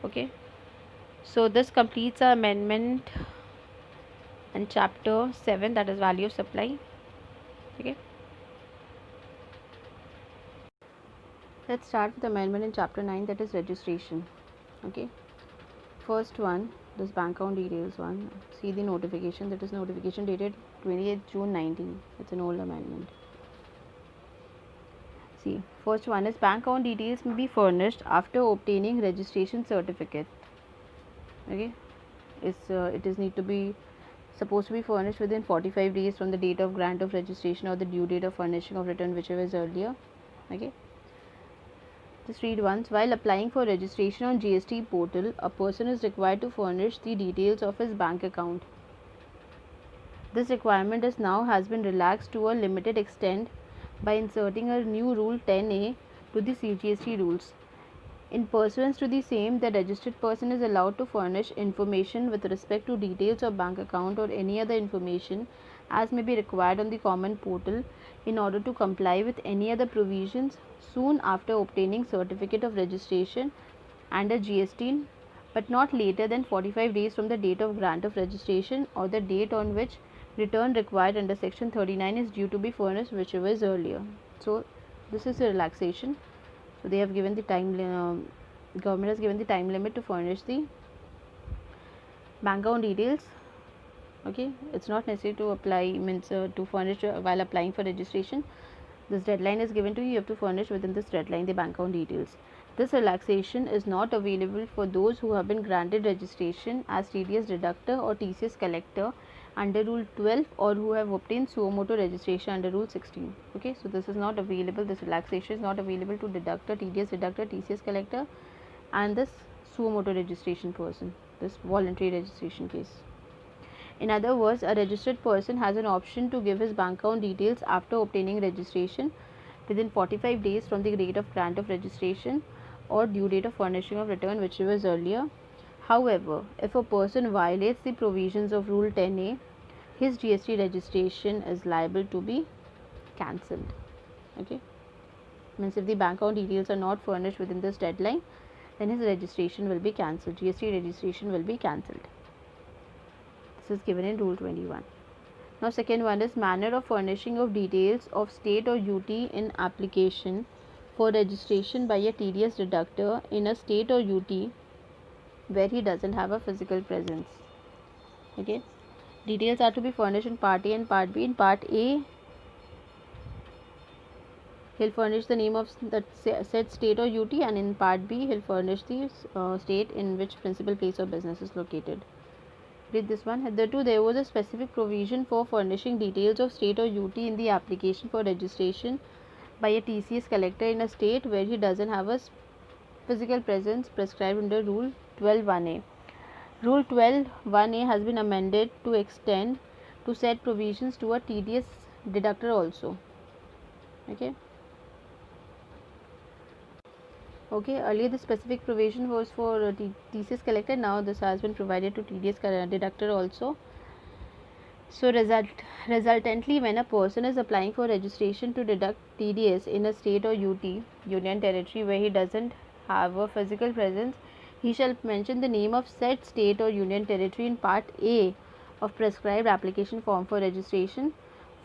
Okay, so this completes our amendment in chapter 7, that is value of supply. Okay, let's start with amendment in chapter 9, that is registration. Okay, first one, this bank account details one. See the notification, that is notification dated 28th June 19. It's an old amendment. See, first one is bank account details may be furnished after obtaining registration certificate. Okay, it is need to be supposed to be furnished within 45 days from the date of grant of registration or the due date of furnishing of return, whichever is earlier. Okay, just read once. While applying for registration on GST portal, a person is required to furnish the details of his bank account. This requirement has been relaxed to a limited extent by inserting a new rule 10A to the CGST rules. In pursuance to the same, the registered person is allowed to furnish information with respect to details of bank account or any other information as may be required on the common portal in order to comply with any other provisions soon after obtaining certificate of registration under GST, but not later than 45 days from the date of grant of registration or the date on which return required under section 39 is due to be furnished, whichever is earlier. So this is a relaxation. So they have given the time, government has given the time limit to furnish the bank account details. Okay, it's not necessary to apply, to furnish while applying for registration. This deadline is given to you, you have to furnish within this deadline the bank account details. This relaxation is not available for those who have been granted registration as TDS deductor or TCS collector under Rule 12 or who have obtained suo motu registration under Rule 16. Okay, so this is not available, this relaxation is not available to deductor, TDS deductor, TCS collector and this suo motu registration person, this voluntary registration case. In other words, a registered person has an option to give his bank account details after obtaining registration within 45 days from the date of grant of registration or due date of furnishing of return, whichever is earlier. However, if a person violates the provisions of Rule 10A, his GST registration is liable to be cancelled. Okay, means if the bank account details are not furnished within this deadline, then his registration will be cancelled. GST registration will be cancelled. This is given in Rule 21. Now second one is manner of furnishing of details of state or UT in application for registration by a TDS deductor in a state or UT where he doesn't have a physical presence. Okay, details are to be furnished in Part A and Part B. In Part A, he'll furnish the name of that said state or UT, and in Part B, he'll furnish the state in which principal place of business is located. Read this one. Hitherto there was a specific provision for furnishing details of state or UT in the application for registration by a TCS collector in a state where he doesn't have a physical presence prescribed under Rule 12(1)(a). Rule 12(1)(a) has been amended to extend to said provisions to a TDS deductor also. Okay. Okay, earlier the specific provision was for TCS collector, now this has been provided to TDS deductor also. So resultantly, when a person is applying for registration to deduct TDS in a state or UT, Union Territory, where he doesn't have a physical presence, he shall mention the name of said state or Union Territory in Part A of prescribed application form for registration.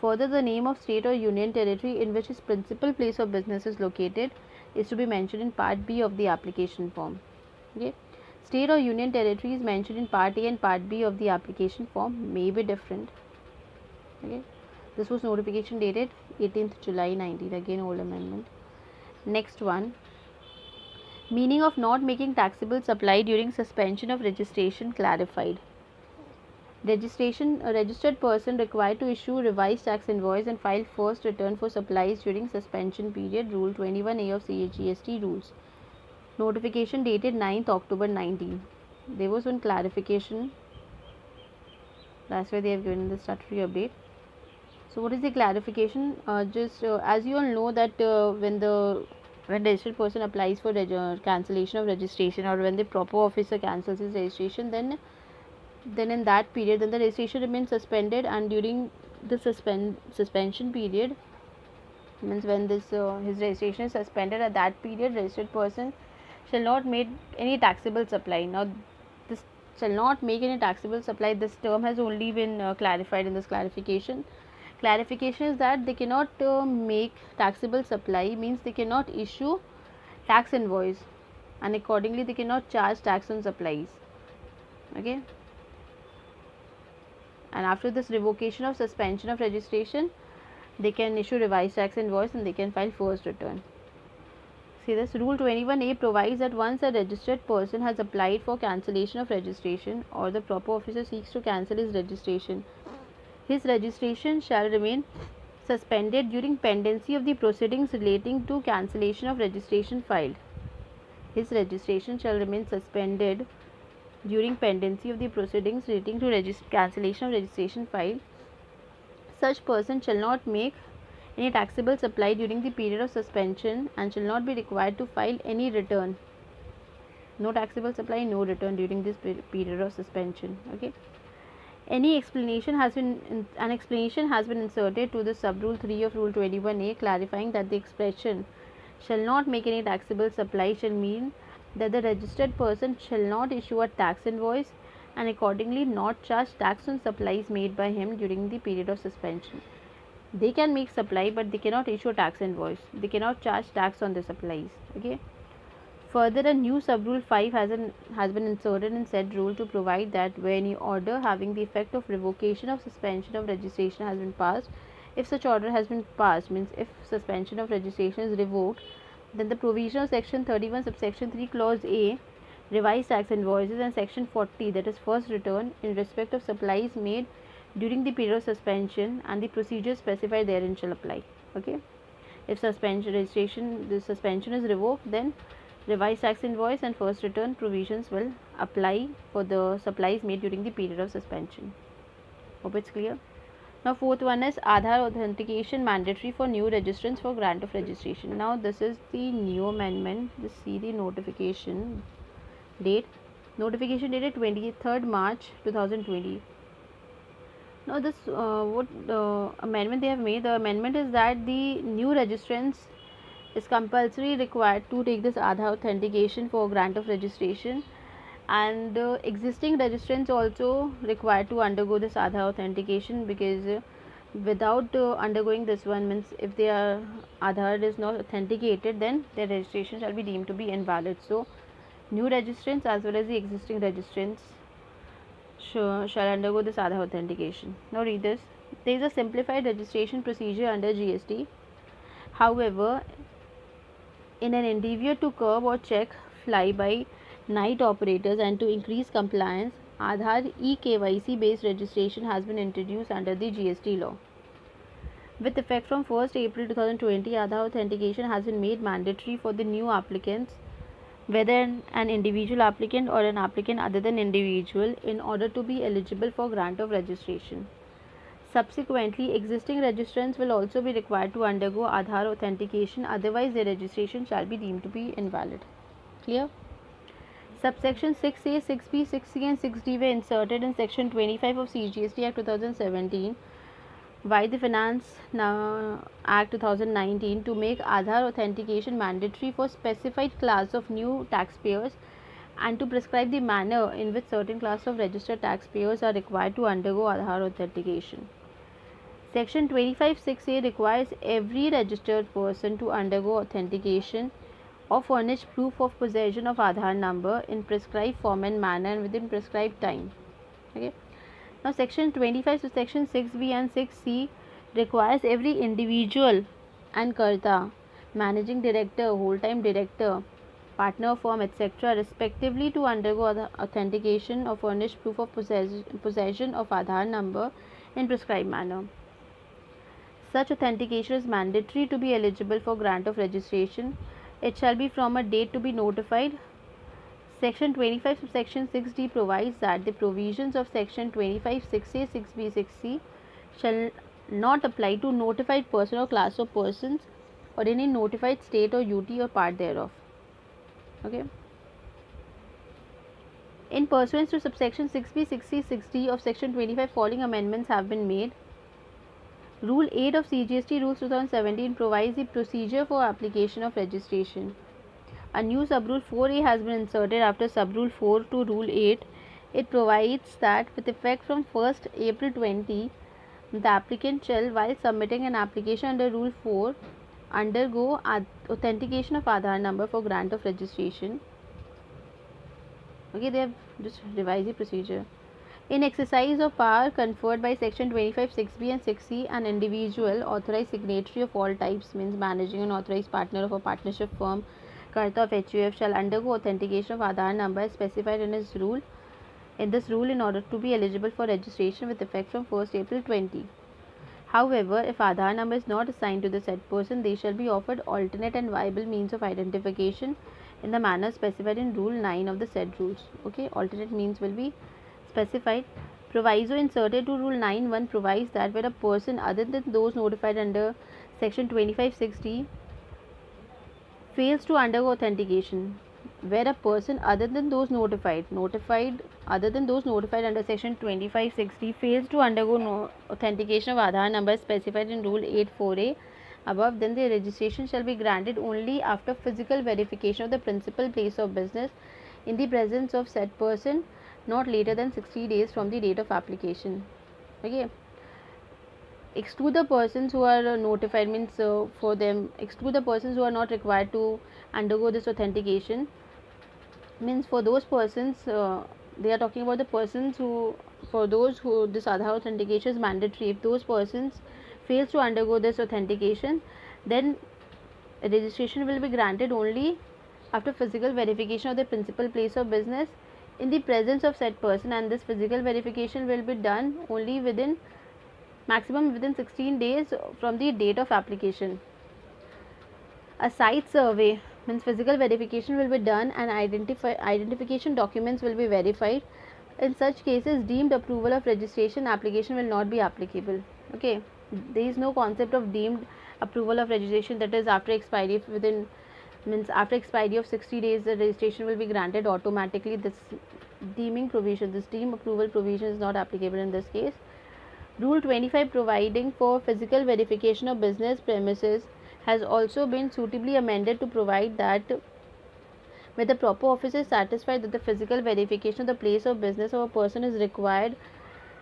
Further, the name of state or Union Territory in which his principal place of business is located is to be mentioned in Part B of the application form. Okay. State or Union Territory is mentioned in Part A and Part B of the application form may be different. Okay. This was notification dated 18th July 19, again old amendment. Next one, meaning of not making taxable supply during suspension of registration clarified. A registered person required to issue revised tax invoice and file first return for supplies during suspension period. Rule 21(a) of CGST rules. Notification dated 9th October 19. There was one clarification. That's why they have given the statutory update. So what is the clarification? As you all know that when registered person applies for cancellation of registration, or when the proper officer cancels his registration, then in that period, then the registration remains suspended, and during the suspension period, means when this his registration is suspended, at that period registered person shall not make any taxable supply. Now this shall not make any taxable supply, this term has only been clarified in this clarification. Clarification is that they cannot make taxable supply, means they cannot issue tax invoice, and accordingly they cannot charge tax on supplies. Okay. And after this revocation of suspension of registration, they can issue revised tax invoice and they can file first return. See this, Rule 21(a) provides that once a registered person has applied for cancellation of registration, or the proper officer seeks to cancel his registration shall remain suspended during pendency of the proceedings relating to cancellation of registration filed. His registration shall remain suspended during pendency of the proceedings relating to cancellation of registration filed. Such person shall not make any taxable supply during the period of suspension and shall not be required to file any return. No taxable supply, no return during this period of suspension. Okay. An explanation has been inserted to the sub rule 3 of Rule 21(a), clarifying that the expression shall not make any taxable supply shall mean that the registered person shall not issue a tax invoice and accordingly not charge tax on supplies made by him during the period of suspension. They can make supply, but they cannot issue a tax invoice. They cannot charge tax on the supplies. Okay. Further, a new sub rule 5 has been inserted in said rule to provide that where any order having the effect of revocation of suspension of registration has been passed, if such order has been passed, means if suspension of registration is revoked, then the provision of section 31 subsection 3 clause A, revised tax invoices, and section 40, that is first return, in respect of supplies made during the period of suspension and the procedures specified therein shall apply. Okay. If the suspension is revoked, then revised tax invoice and first return provisions will apply for the supplies made during the period of suspension. Hope it's clear. Now fourth one is Aadhaar authentication mandatory for new registrants for grant of registration. Now this is the new amendment. Just see the notification date. Notification dated 23rd March 2020. Now this what amendment they have made? The amendment is that the new registrants is compulsory required to take this Aadhaar authentication for grant of registration, and existing registrants also required to undergo this Aadhaar authentication, because without undergoing this one, means if their Aadhaar is not authenticated, then their registration shall be deemed to be invalid. So new registrants as well as the existing registrants shall undergo this Aadhaar authentication. Now read this. There is a simplified registration procedure under GST. However, in an endeavour to curb or check fly-by night operators and to increase compliance, Aadhaar eKYC based registration has been introduced under the GST law. With effect from 1st April 2020, Aadhaar authentication has been made mandatory for the new applicants, whether an individual applicant or an applicant other than individual, in order to be eligible for grant of registration. Subsequently, existing registrants will also be required to undergo Aadhaar authentication, otherwise their registration shall be deemed to be invalid. Clear? Subsection 6A, 6B, 6C and 6D were inserted in Section 25 of CGST Act 2017 by the Finance Act 2019 to make Aadhaar authentication mandatory for specified class of new taxpayers and to prescribe the manner in which certain class of registered taxpayers are required to undergo Aadhaar authentication. Section 25(6)(a) requires every registered person to undergo authentication or furnish proof of possession of Aadhaar number in prescribed form and manner and within prescribed time. Okay. Now, Section 25 to Section 6B and 6C requires every individual and Karta, managing director, whole-time director, partner firm, etc., respectively, to undergo the authentication or furnish proof of possession of Aadhaar number in prescribed manner. Such authentication is mandatory to be eligible for grant of registration. It shall be from a date to be notified. Section 25 of Section 6D provides that the provisions of Section 25 6A, 6B, 6C shall not apply to notified person or class of persons or any notified state or UT or part thereof. Okay. In pursuance to subsection 6B, 6C, 6D of Section 25, following amendments have been made. Rule 8 of CGST Rules 2017 provides the procedure for application of registration. A new subrule 4A has been inserted after subrule 4 to Rule 8. It provides that with effect from 1st April 20, the applicant shall, while submitting an application under Rule 4, undergo authentication of Aadhaar number for grant of registration. Okay, they have just revised the procedure. In exercise of power conferred by Section 25, 6B and 6C, an individual authorized signatory of all types, means managing an authorized partner of a partnership firm, Karta of HUF, shall undergo authentication of Aadhaar number as specified in this rule in order to be eligible for registration with effect from 1st April 20. However, if Aadhaar number is not assigned to the said person, they shall be offered alternate and viable means of identification in the manner specified in Rule 9 of the said rules. Okay, alternate means will be specified. Proviso inserted to Rule 9(1) provides that where a person other than those notified under Section 25(6)(d) fails to undergo authentication, where a person other than those notified under Section 25(6)(d) fails to undergo authentication of Aadhaar number specified in Rule 8(4)(a) above, then the registration shall be granted only after physical verification of the principal place of business in the presence of said person, not later than 60 days from the date of application. Okay. Exclude the persons who are notified, means exclude the persons who are not required to undergo this authentication, means for those persons, they are talking about the persons for those who this Aadhaar authentication is mandatory. If those persons fails to undergo this authentication, then registration will be granted only after physical verification of the principal place of business in the presence of said person, and this physical verification will be done only within 16 days from the date of application. A site survey, means physical verification will be done and identification documents will be verified. In such cases, deemed approval of registration application will not be applicable. Okay, there is no concept of deemed approval of registration, that is after expiry after expiry of 60 days the registration will be granted automatically. This deeming provision, this deemed approval provision is not applicable in this case. Rule 25 providing for physical verification of business premises has also been suitably amended to provide that where the proper officer is satisfied that the physical verification of the place of business of a person is required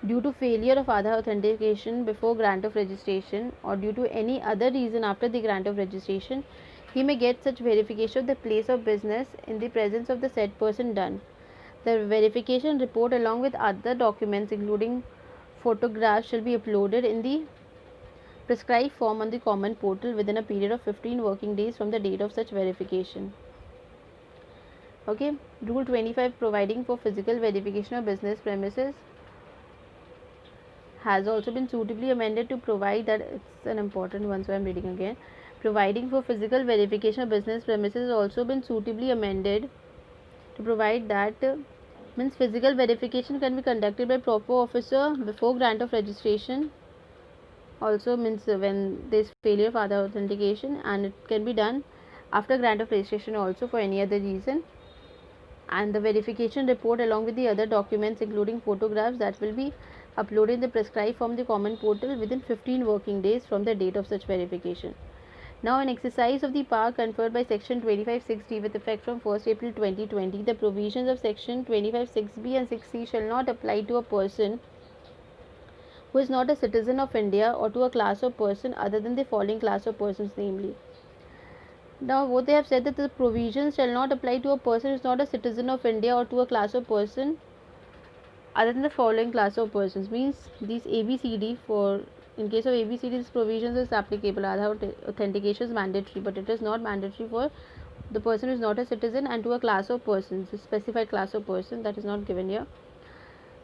due to failure of Aadhaar authentication before grant of registration or due to any other reason after the grant of registration, he may get such verification of the place of business in the presence of the said person done. The verification report along with other documents including photographs shall be uploaded in the prescribed form on the common portal within a period of 15 working days from the date of such verification. Okay, Rule 25 providing for physical verification of business premises has also been suitably amended to provide that, it's an important one, so I am reading again. Providing for physical verification of business premises has also been suitably amended to provide that means physical verification can be conducted by proper officer before grant of registration, also means when there is failure of other authentication, and it can be done after grant of registration also for any other reason. And the verification report along with the other documents including photographs that will be uploaded in the prescribed form the common portal within 15 working days from the date of such verification. Now, in exercise of the power conferred by Section 25(6)(d) with effect from 1st April 2020, the provisions of Section 25(6)(b) and 6(c) shall not apply to a person who is not a citizen of India or to a class of person other than the following class of persons, namely. Now, what they have said that the provisions shall not apply to a person who is not a citizen of India or to a class of person other than the following class of persons, means these ABCD. For in case of ABCD, this provisions is applicable. Aadhaar authentication is mandatory, but it is not mandatory for the person who is not a citizen and to a class of persons, a specified class of person that is not given here.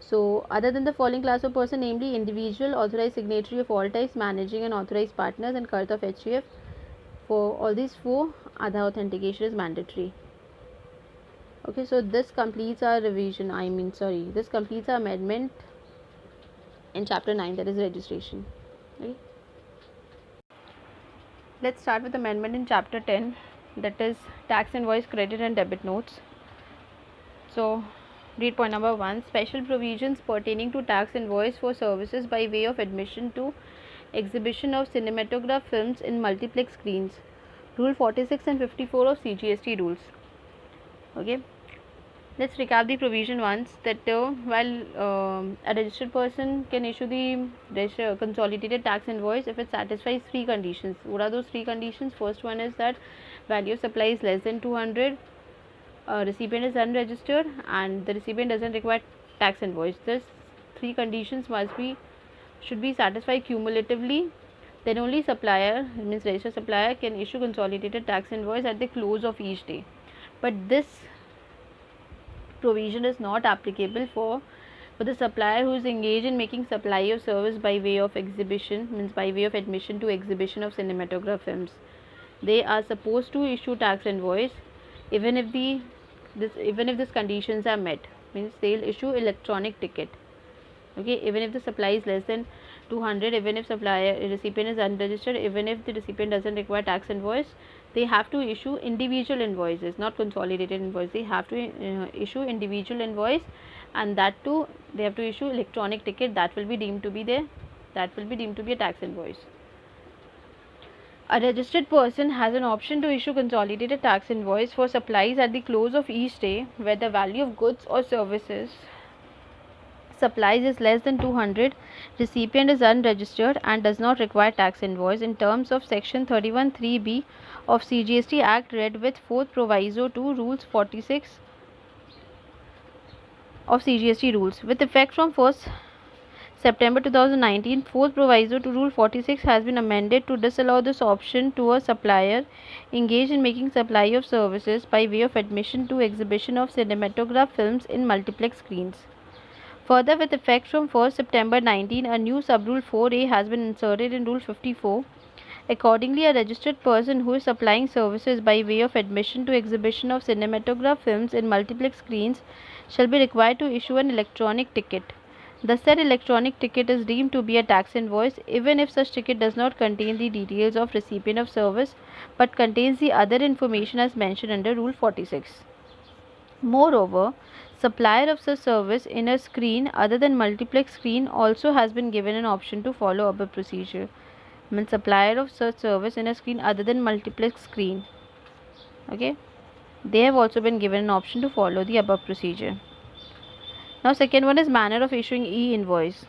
So, other than the following class of person, namely individual, authorized signatory of all types, managing and authorized partners, and Kart of HUF, for all these four, Aadhaar authentication is mandatory. Okay, so this completes our revision. This completes our amendment in chapter 9, that is registration. Okay. Let's start with amendment in chapter 10, that is tax invoice, credit and debit notes. So, read point number 1. Special provisions pertaining to tax invoice for services by way of admission to exhibition of cinematograph films in multiplex screens. Rule 46 and 54 of CGST rules. Okay. Let's recap the provision once, that while a registered person can issue the consolidated tax invoice if it satisfies three conditions. What are those three conditions? First one is that value of supply is less than 200, recipient is unregistered, and the recipient doesn't require tax invoice. This three conditions should be satisfied cumulatively. Then only supplier, means registered supplier, can issue consolidated tax invoice at the close of each day. But this provision is not applicable for the supplier who is engaged in making supply of service by way of exhibition, means by way of admission to exhibition of cinematograph films. They are supposed to issue tax invoice even if these conditions are met, means they'll issue electronic ticket. Okay, even if the supply is less than 200, even if recipient is unregistered, even if the recipient doesn't require tax invoice, they have to issue individual invoices, not consolidated invoice. They have to issue individual invoice, and that too they have to issue electronic ticket. That will be deemed to be a tax invoice. A registered person has an option to issue consolidated tax invoice for supplies at the close of each day where the value of goods or services supplies is less than 200, recipient is unregistered and does not require tax invoice in terms of section 31(3)(b) of CGST Act read with 4th proviso to rules 46 of CGST rules with effect from 1st September 2019. 4th proviso to rule 46 has been amended to disallow this option to a supplier engaged in making supply of services by way of admission to exhibition of cinematograph films in multiplex screens. Further, with effect from 1st September 19, a new sub-rule 4A has been inserted in Rule 54. Accordingly, a registered person who is supplying services by way of admission to exhibition of cinematograph films in multiplex screens shall be required to issue an electronic ticket. The said electronic ticket is deemed to be a tax invoice even if such ticket does not contain the details of recipient of service but contains the other information as mentioned under Rule 46. Moreover, supplier of such service in a screen other than multiplex screen also has been given an option to follow above procedure. Means supplier of such service in a screen other than multiplex screen. Okay, they have also been given an option to follow the above procedure. Now, second one is manner of issuing e-invoice.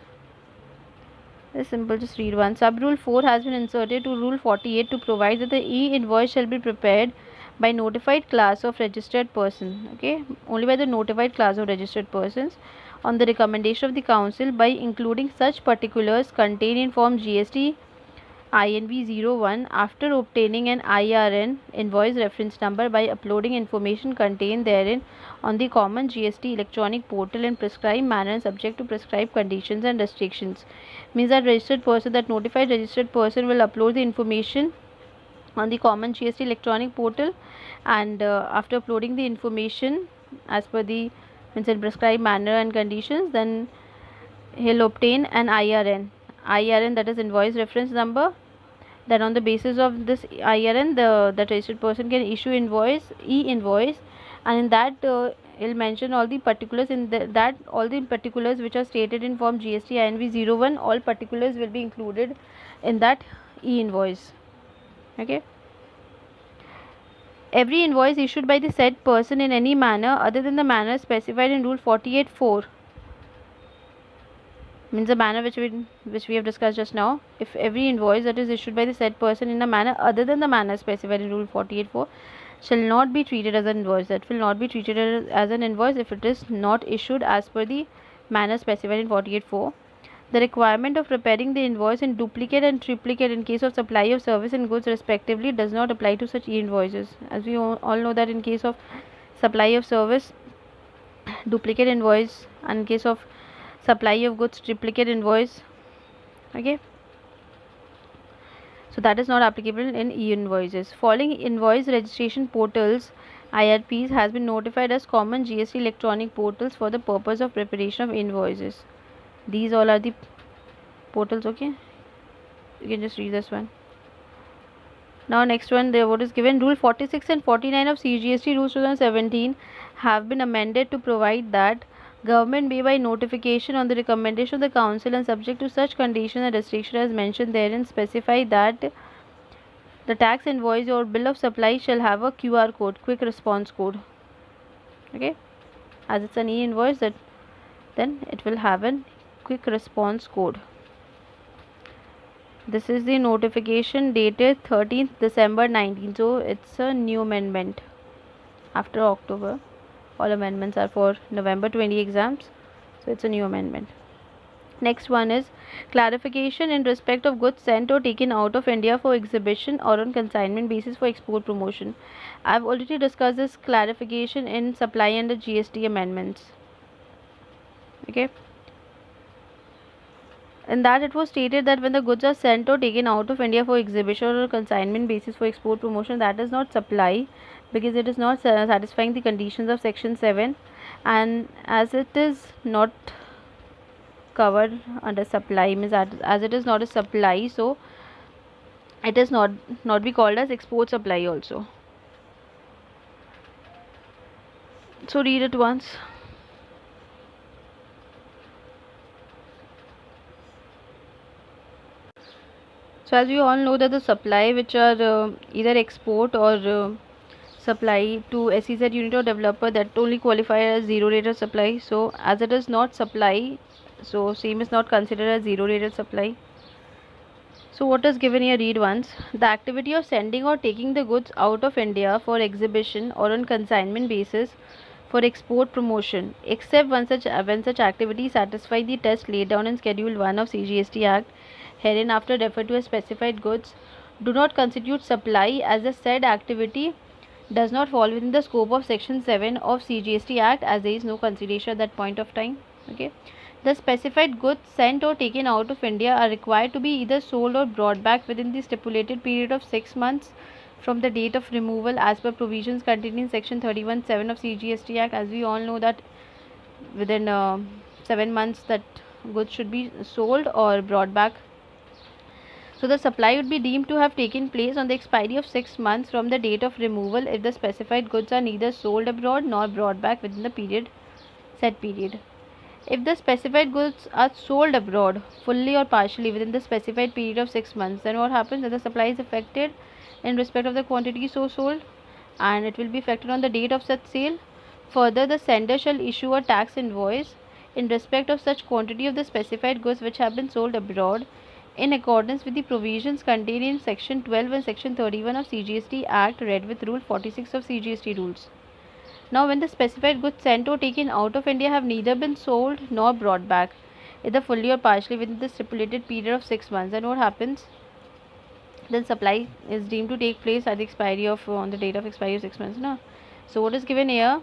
It's simple, just read one. Sub rule 4 has been inserted to Rule 48 to provide that the e-invoice shall be prepared by notified class of registered person. Okay, only by the notified class of registered persons on the recommendation of the council by including such particulars contained in form GST INV01 after obtaining an IRN invoice reference number by uploading information contained therein on the common GST electronic portal in prescribed manner and subject to prescribed conditions and restrictions. Means that notified registered person will upload the information on the common GST electronic portal, and after uploading the information as per the means in prescribed manner and conditions, then he'll obtain an IRN, that is invoice reference number. Then on the basis of this IRN, the registered person can issue e-invoice, and in that he'll mention all the particulars in that all the particulars which are stated in form GST INV01, all particulars will be included in that e-invoice. Okay. Every invoice issued by the said person in any manner other than the manner specified in Rule 48(4), means the manner which we have discussed just now. If every invoice that is issued by the said person in a manner other than the manner specified in Rule 48(4) shall not be treated as an invoice, that will not be treated as an invoice if it is not issued as per the manner specified in 48(4). The requirement of preparing the invoice in duplicate and triplicate in case of supply of service and goods respectively does not apply to such e-invoices. As we all know that in case of supply of service, duplicate invoice, and in case of supply of goods, triplicate invoice. Okay. So that is not applicable in e-invoices. Following invoice registration portals, IRPs, has been notified as common GST electronic portals for the purpose of preparation of invoices. These all are the portals. Okay, you can just read this one. Now next one, there what is given, Rule 46 and 49 of CGST Rules 2017 have been amended to provide that government may by notification on the recommendation of the council and subject to such conditions and restrictions as mentioned therein specify that the tax invoice or bill of supply shall have a QR code, quick response code. Okay, as it's an e-invoice, that then it will have a quick response code. This is the notification dated 13th December 19. So it's a new amendment after October. All amendments are for November 20 exams. So it's a new amendment. Next one is clarification in respect of goods sent or taken out of India for exhibition or on consignment basis for export promotion. I've already discussed this clarification in supply under GST amendments. Okay. In that it was stated that when the goods are sent or taken out of India for exhibition or consignment basis for export promotion, that is not supply, because it is not satisfying the conditions of section 7, and as it is not covered under supply, means as it is not a supply, so it is not be called as export supply also. So read it once. So as we all know that the supply which are either export or supply to SEZ unit or developer, that only qualify as zero rated supply. So as it is not supply, so same is not considered as zero rated supply. So what is given here, read once. The activity of sending or taking the goods out of India for exhibition or on consignment basis for export promotion, except when such activities satisfy the test laid down in Schedule 1 of CGST Act, herein after refer to as specified goods, do not constitute supply, as the said activity does not fall within the scope of section 7 of CGST Act, as there is no consideration at that point of time. Okay. The specified goods sent or taken out of India are required to be either sold or brought back within the stipulated period of 6 months from the date of removal, as per provisions contained in section 31(7) of CGST Act. As we all know that within 7 months that goods should be sold or brought back. So the supply would be deemed to have taken place on the expiry of 6 months from the date of removal if the specified goods are neither sold abroad nor brought back within the said period. If the specified goods are sold abroad fully or partially within the specified period of 6 months, then what happens? That the supply is affected in respect of the quantity so sold, and it will be affected on the date of such sale. Further, the sender shall issue a tax invoice in respect of such quantity of the specified goods which have been sold abroad, in accordance with the provisions contained in section 12 and section 31 of CGST Act, read with Rule 46 of CGST Rules. Now, when the specified goods sent or taken out of India have neither been sold nor brought back, either fully or partially within the stipulated period of 6 months, then what happens? then supply is deemed to take place at the expiry of on the date of expiry of 6 months. No? So what is given here?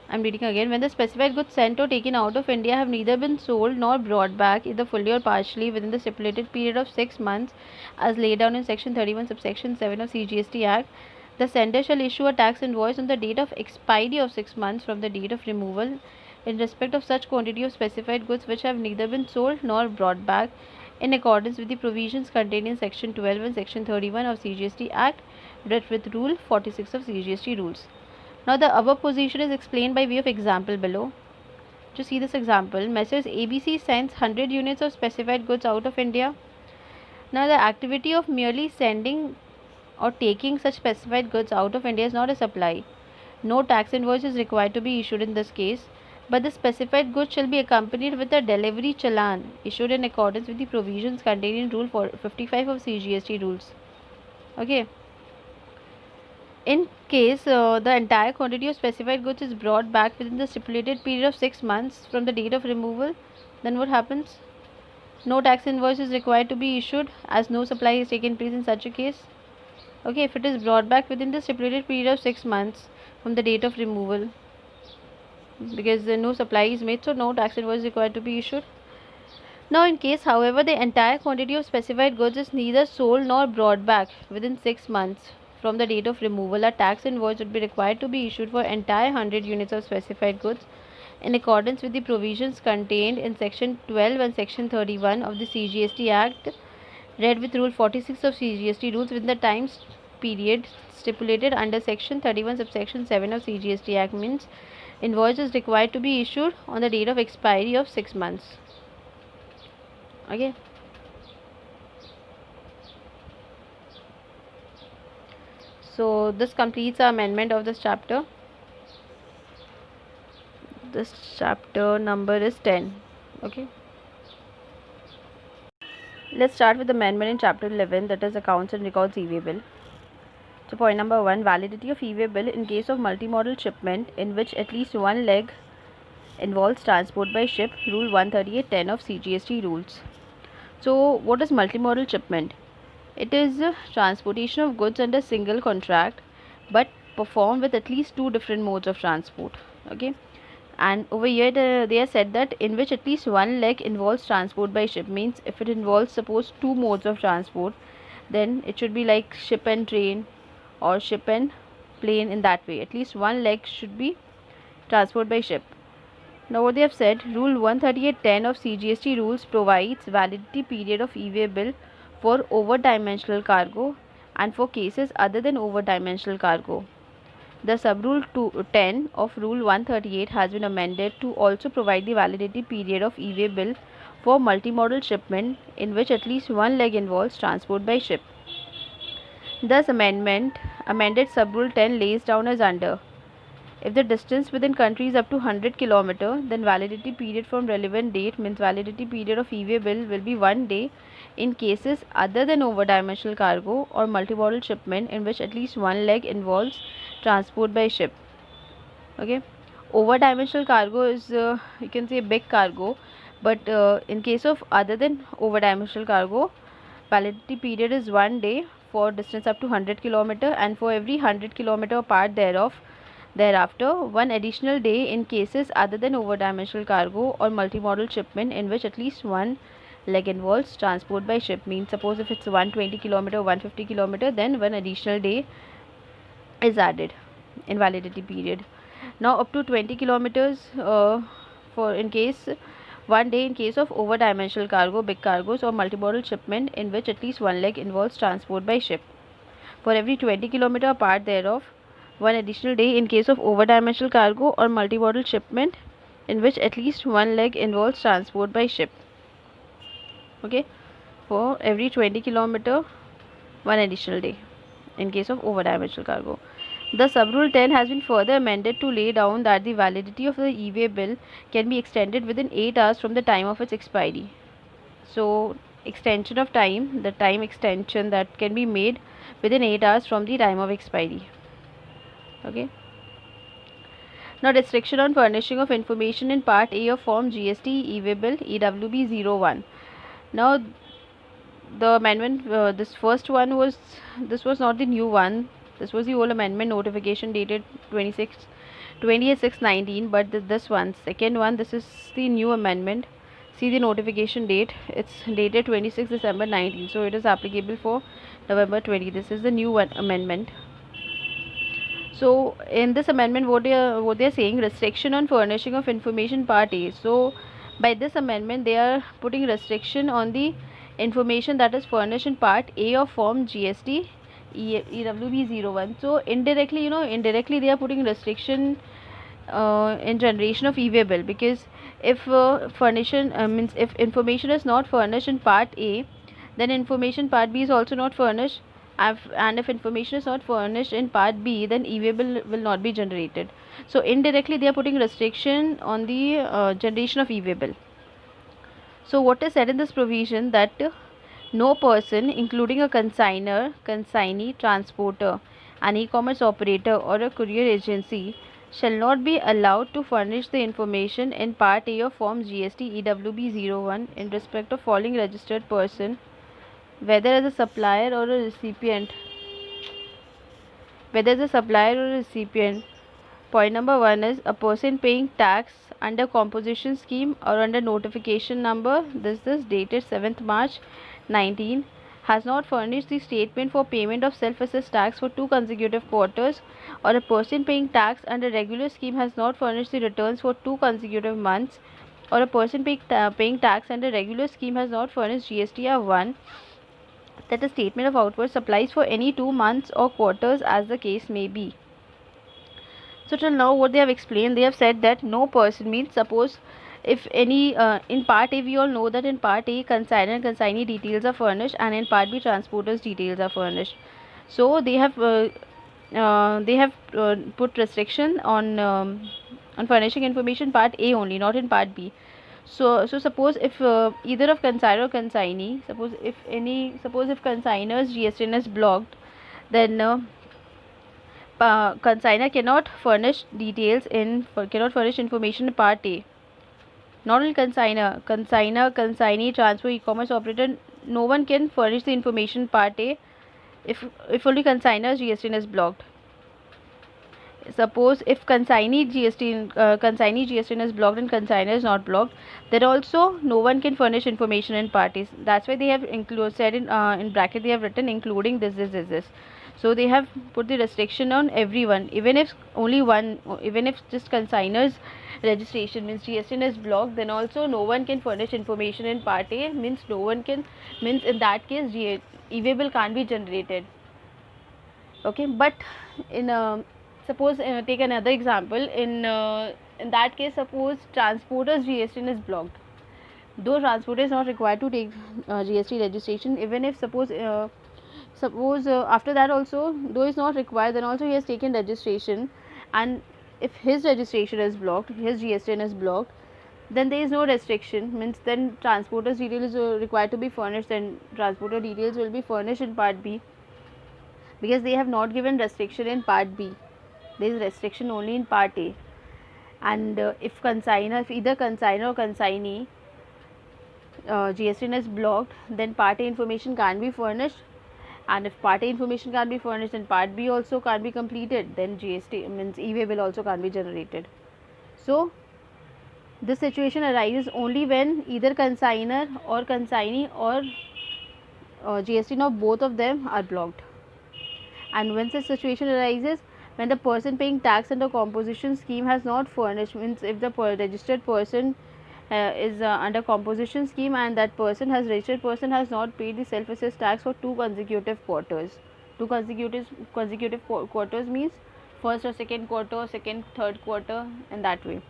I'm reading again. When the specified goods sent or taken out of India have neither been sold nor brought back either fully or partially within the stipulated period of 6 months as laid down in section 31 subsection 7 of CGST Act, the sender shall issue a tax invoice on the date of expiry of 6 months from the date of removal in respect of such quantity of specified goods which have neither been sold nor brought back in accordance with the provisions contained in section 12 and section 31 of CGST Act, read with rule 46 of CGST rules. Now the above position is explained by way of example below. To see this example, Messrs. ABC sends 100 units of specified goods out of India. Now the activity of merely sending or taking such specified goods out of India is not a supply. No tax invoice is required to be issued in this case, but the specified goods shall be accompanied with a delivery challan issued in accordance with the provisions contained in Rule 55 of CGST rules. Okay. In case the entire quantity of specified goods is brought back within the stipulated period of 6 months from the date of removal, then what happens? No tax invoice is required to be issued as no supply is taken place in such a case. Okay, if it is brought back within the stipulated period of 6 months from the date of removal, because no supply is made, so no tax invoice is required to be issued. Now, in case, however, the entire quantity of specified goods is neither sold nor brought back within 6 months from the date of removal, a tax invoice would be required to be issued for entire 100 units of specified goods in accordance with the provisions contained in section 12 and section 31 of the CGST Act, read with rule 46 of CGST rules within the time period stipulated under section 31 subsection 7 of CGST Act. Means invoice is required to be issued on the date of expiry of 6 months. Okay. So this completes our amendment of this chapter. This chapter number is 10. Okay. Let's start with amendment in chapter 11, that is accounts and records e-way bill. So point number 1, validity of e-way bill in case of multimodal shipment in which at least one leg involves transport by ship, rule 138(10) of CGST rules. So what is multimodal shipment? It is transportation of goods under single contract but performed with at least two different modes of transport. Okay, and over here they have said that in which at least one leg involves transport by ship. Means if it involves suppose two modes of transport, then it should be like ship and train or ship and plane. In that way, at least one leg should be transport by ship. Now what they have said, rule 138(10) of CGST rules provides validity period of e-way bill for over-dimensional cargo and for cases other than over-dimensional cargo. The sub-rule 10 of rule 138 has been amended to also provide the validity period of e-way bill for multimodal shipment in which at least one leg involves transport by ship. Thus amended sub-rule 10 lays down as under. If the distance within country is up to 100 km, then validity period from relevant date means validity period of e-way bill will be 1 day in cases other than over-dimensional cargo or multimodal shipment in which at least one leg involves transport by ship. Okay, over-dimensional cargo is you can say big cargo, but in case of other than over-dimensional cargo, validity period is 1 day for distance up to 100 km, and for every 100 km part thereafter, one additional day in cases other than over-dimensional cargo or multimodal shipment in which at least one leg involves transport by ship. Means suppose if it's 120 km, 150 km, then one additional day is added in validity period. Now up to 20 kilometers for in case 1 day in case of over-dimensional cargo, big cargos or multimodal shipment in which at least one leg involves transport by ship. For every 20 km part thereof, one additional day in case of over-dimensional cargo or multimodal shipment in which at least one leg involves transport by ship. Okay, for every 20 km, one additional day in case of over-dimensional cargo. The sub-rule 10 has been further amended to lay down that the validity of the e-way bill can be extended within 8 hours from the time of its expiry. So extension of time, the time extension that can be made within 8 hours from the time of expiry. Okay. Now restriction on furnishing of information in part A of form GST e-way bill EWB 01. Now the amendment, this was not the new one. This was the old amendment notification dated 20/6/19, but this one, second one, this is the new amendment. See the notification date, it's dated 26 December 19, so it is applicable for November 20. This is the new one amendment. So in this amendment, what they are saying, restriction on furnishing of information part A. So by this amendment, they are putting restriction on the information that is furnished in part A of form GST EWB 01. So indirectly, indirectly they are putting restriction in generation of e-way bill, because if furnishing means if information is not furnished in part A, then information part B is also not furnished. And if information is not furnished in part B, then e-way bill will not be generated. So indirectly they are putting restriction on the generation of e-way bill. So what is said in this provision, that no person, including a consigner, consignee, transporter, an e-commerce operator or a courier agency, shall not be allowed to furnish the information in Part A of Form GST EWB 01 in respect of following registered person, whether as a supplier or a recipient. Point number 1 is a person paying tax under composition scheme or under notification number, this is dated 7th March 19, has not furnished the statement for payment of self-assessed tax for 2 consecutive quarters, or a person paying tax under regular scheme has not furnished the returns for 2 consecutive months, or a person paying tax under regular scheme has not furnished GSTR 1, that a statement of outward supplies for any 2 months or quarters as the case may be. So till now what they have explained, they have said that no person means, suppose if any in part A we all know that in part A consignor and consignee details are furnished, and in part B transporters details are furnished. So they have put restriction on furnishing information part A only, not in part B. So suppose if either of consignor or consignee, suppose if consignor's GSTN is blocked, then consignor cannot furnish information in part A. Not only consignor, consignee, transfer, e-commerce operator, no one can furnish the information in part A if only consignor's GSTN is blocked. Suppose if consignee GSTN is blocked and consignor is not blocked, then also no one can furnish information in part A. That's why they have said in bracket they have written including this. So they have put the restriction on everyone, even if just consignor's registration means GSTN is blocked, then also no one can furnish information in part A, means in that case e-way bill can't be generated. Okay, but in suppose take another example, in that case, suppose transporter's GSTN is blocked, though transporter is not required to take GST registration, even if suppose after that also, though is not required, then also he has taken registration, and if his registration is blocked, his GSTN is blocked, then there is no restriction, means then transporter's details is required to be furnished, then transporter details will be furnished in part B, because they have not given restriction in part B. There is restriction only in part A. And if either consignor or consignee GSTN is blocked, then part A information can't be furnished, and if part A information can't be furnished, then part B also can't be completed, then GST means e-way bill also can't be generated. So this situation arises only when either consignor or consignee or GSTN of both of them are blocked. And when such situation arises, when the person paying tax under composition scheme has not furnished, means if the registered person is under composition scheme and that registered person has not paid the self-assessed tax for 2 consecutive quarters. 2 consecutive quarters means first or second quarter, second, third quarter, and that way.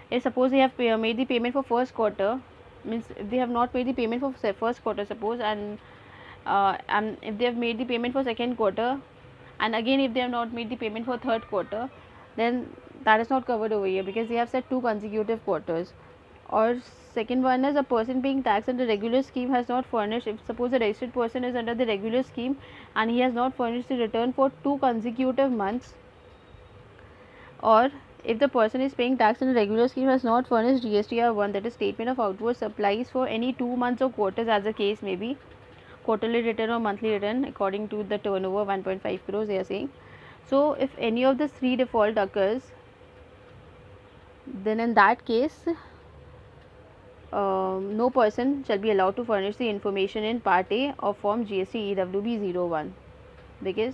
If suppose they have made the payment for first quarter, means if they have not paid the payment for first quarter, suppose, and if they have made the payment for second quarter, and again if they have not made the payment for third quarter, then that is not covered over here, because they have said 2 consecutive quarters. Or second one is a person paying tax under regular scheme has not furnished, if suppose a registered person is under the regular scheme and he has not furnished the return for 2 consecutive months, or if the person is paying tax under regular scheme has not furnished GSTR 1, that is statement of outward supplies for any 2 months or quarters as the case may be, quarterly return or monthly return according to the turnover 1.5 crores they are saying. So if any of the three default occurs, then in that case no person shall be allowed to furnish the information in Part A of Form GST EWB 01, because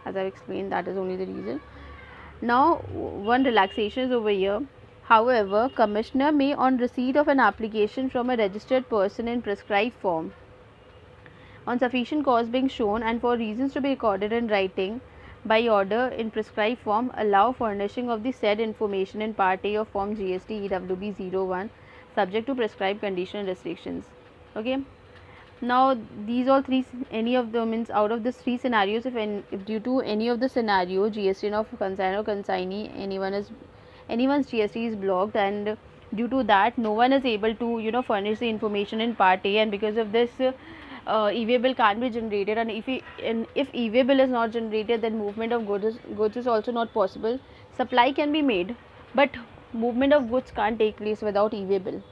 as I've explained, that is only the reason. Now one relaxation is over here. However, Commissioner may, on receipt of an application from a registered person in prescribed form, on sufficient cause being shown and for reasons to be recorded in writing by order in prescribed form, allow furnishing of the said information in Part A of Form GST EWB 01, subject to prescribed condition and restrictions. Okay. Now these all three, any of them, means out of these three scenarios, if due to any of the scenario GST of consign or consignee, anyone's GST is blocked, and due to that no one is able to furnish the information in Part A, and because of this e-way bill can't be generated, and if e-way bill is not generated, then movement of goods is also not possible. Supply can be made, but movement of goods can't take place without e-way bill.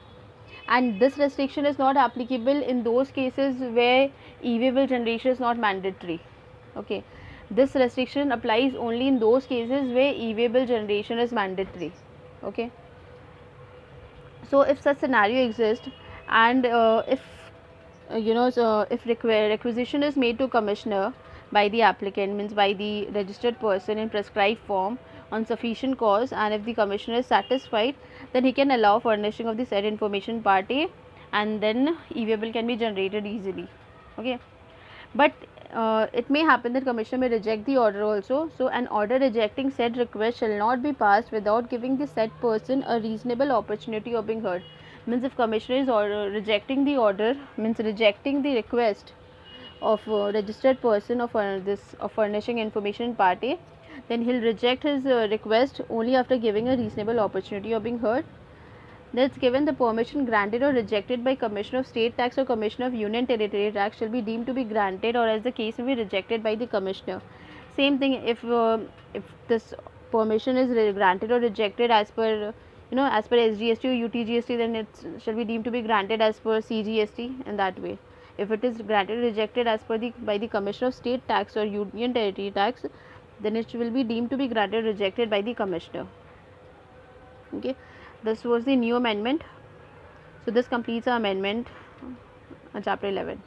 And this restriction is not applicable in those cases where e-way bill generation is not mandatory. Okay, this restriction applies only in those cases where e-way bill generation is mandatory. Okay, so if such scenario exists, and if if requisition is made to Commissioner by the applicant, means by the registered person in prescribed form on sufficient cause, and if the Commissioner is satisfied, then he can allow furnishing of the said information Part A, and then e-way bill can be generated easily. Okay, but it may happen that Commissioner may reject the order also. So an order rejecting said request shall not be passed without giving the said person a reasonable opportunity of being heard. Means if Commissioner is rejecting the order, means rejecting the request of registered person of furnishing information in Part A, then he'll reject his request only after giving a reasonable opportunity of being heard. That's given the permission granted or rejected by Commissioner of State Tax or Commissioner of Union Territory Tax shall be deemed to be granted, or as the case may be, rejected by the Commissioner. Same thing, if this permission is granted or rejected as per as per SGST or UTGST, then it shall be deemed to be granted as per CGST in that way. If it is granted or rejected as per by the Commissioner of State Tax or Union Territory Tax, then it will be deemed to be granted or rejected by the Commissioner. Okay, this was the new amendment. So this completes our amendment on chapter 11.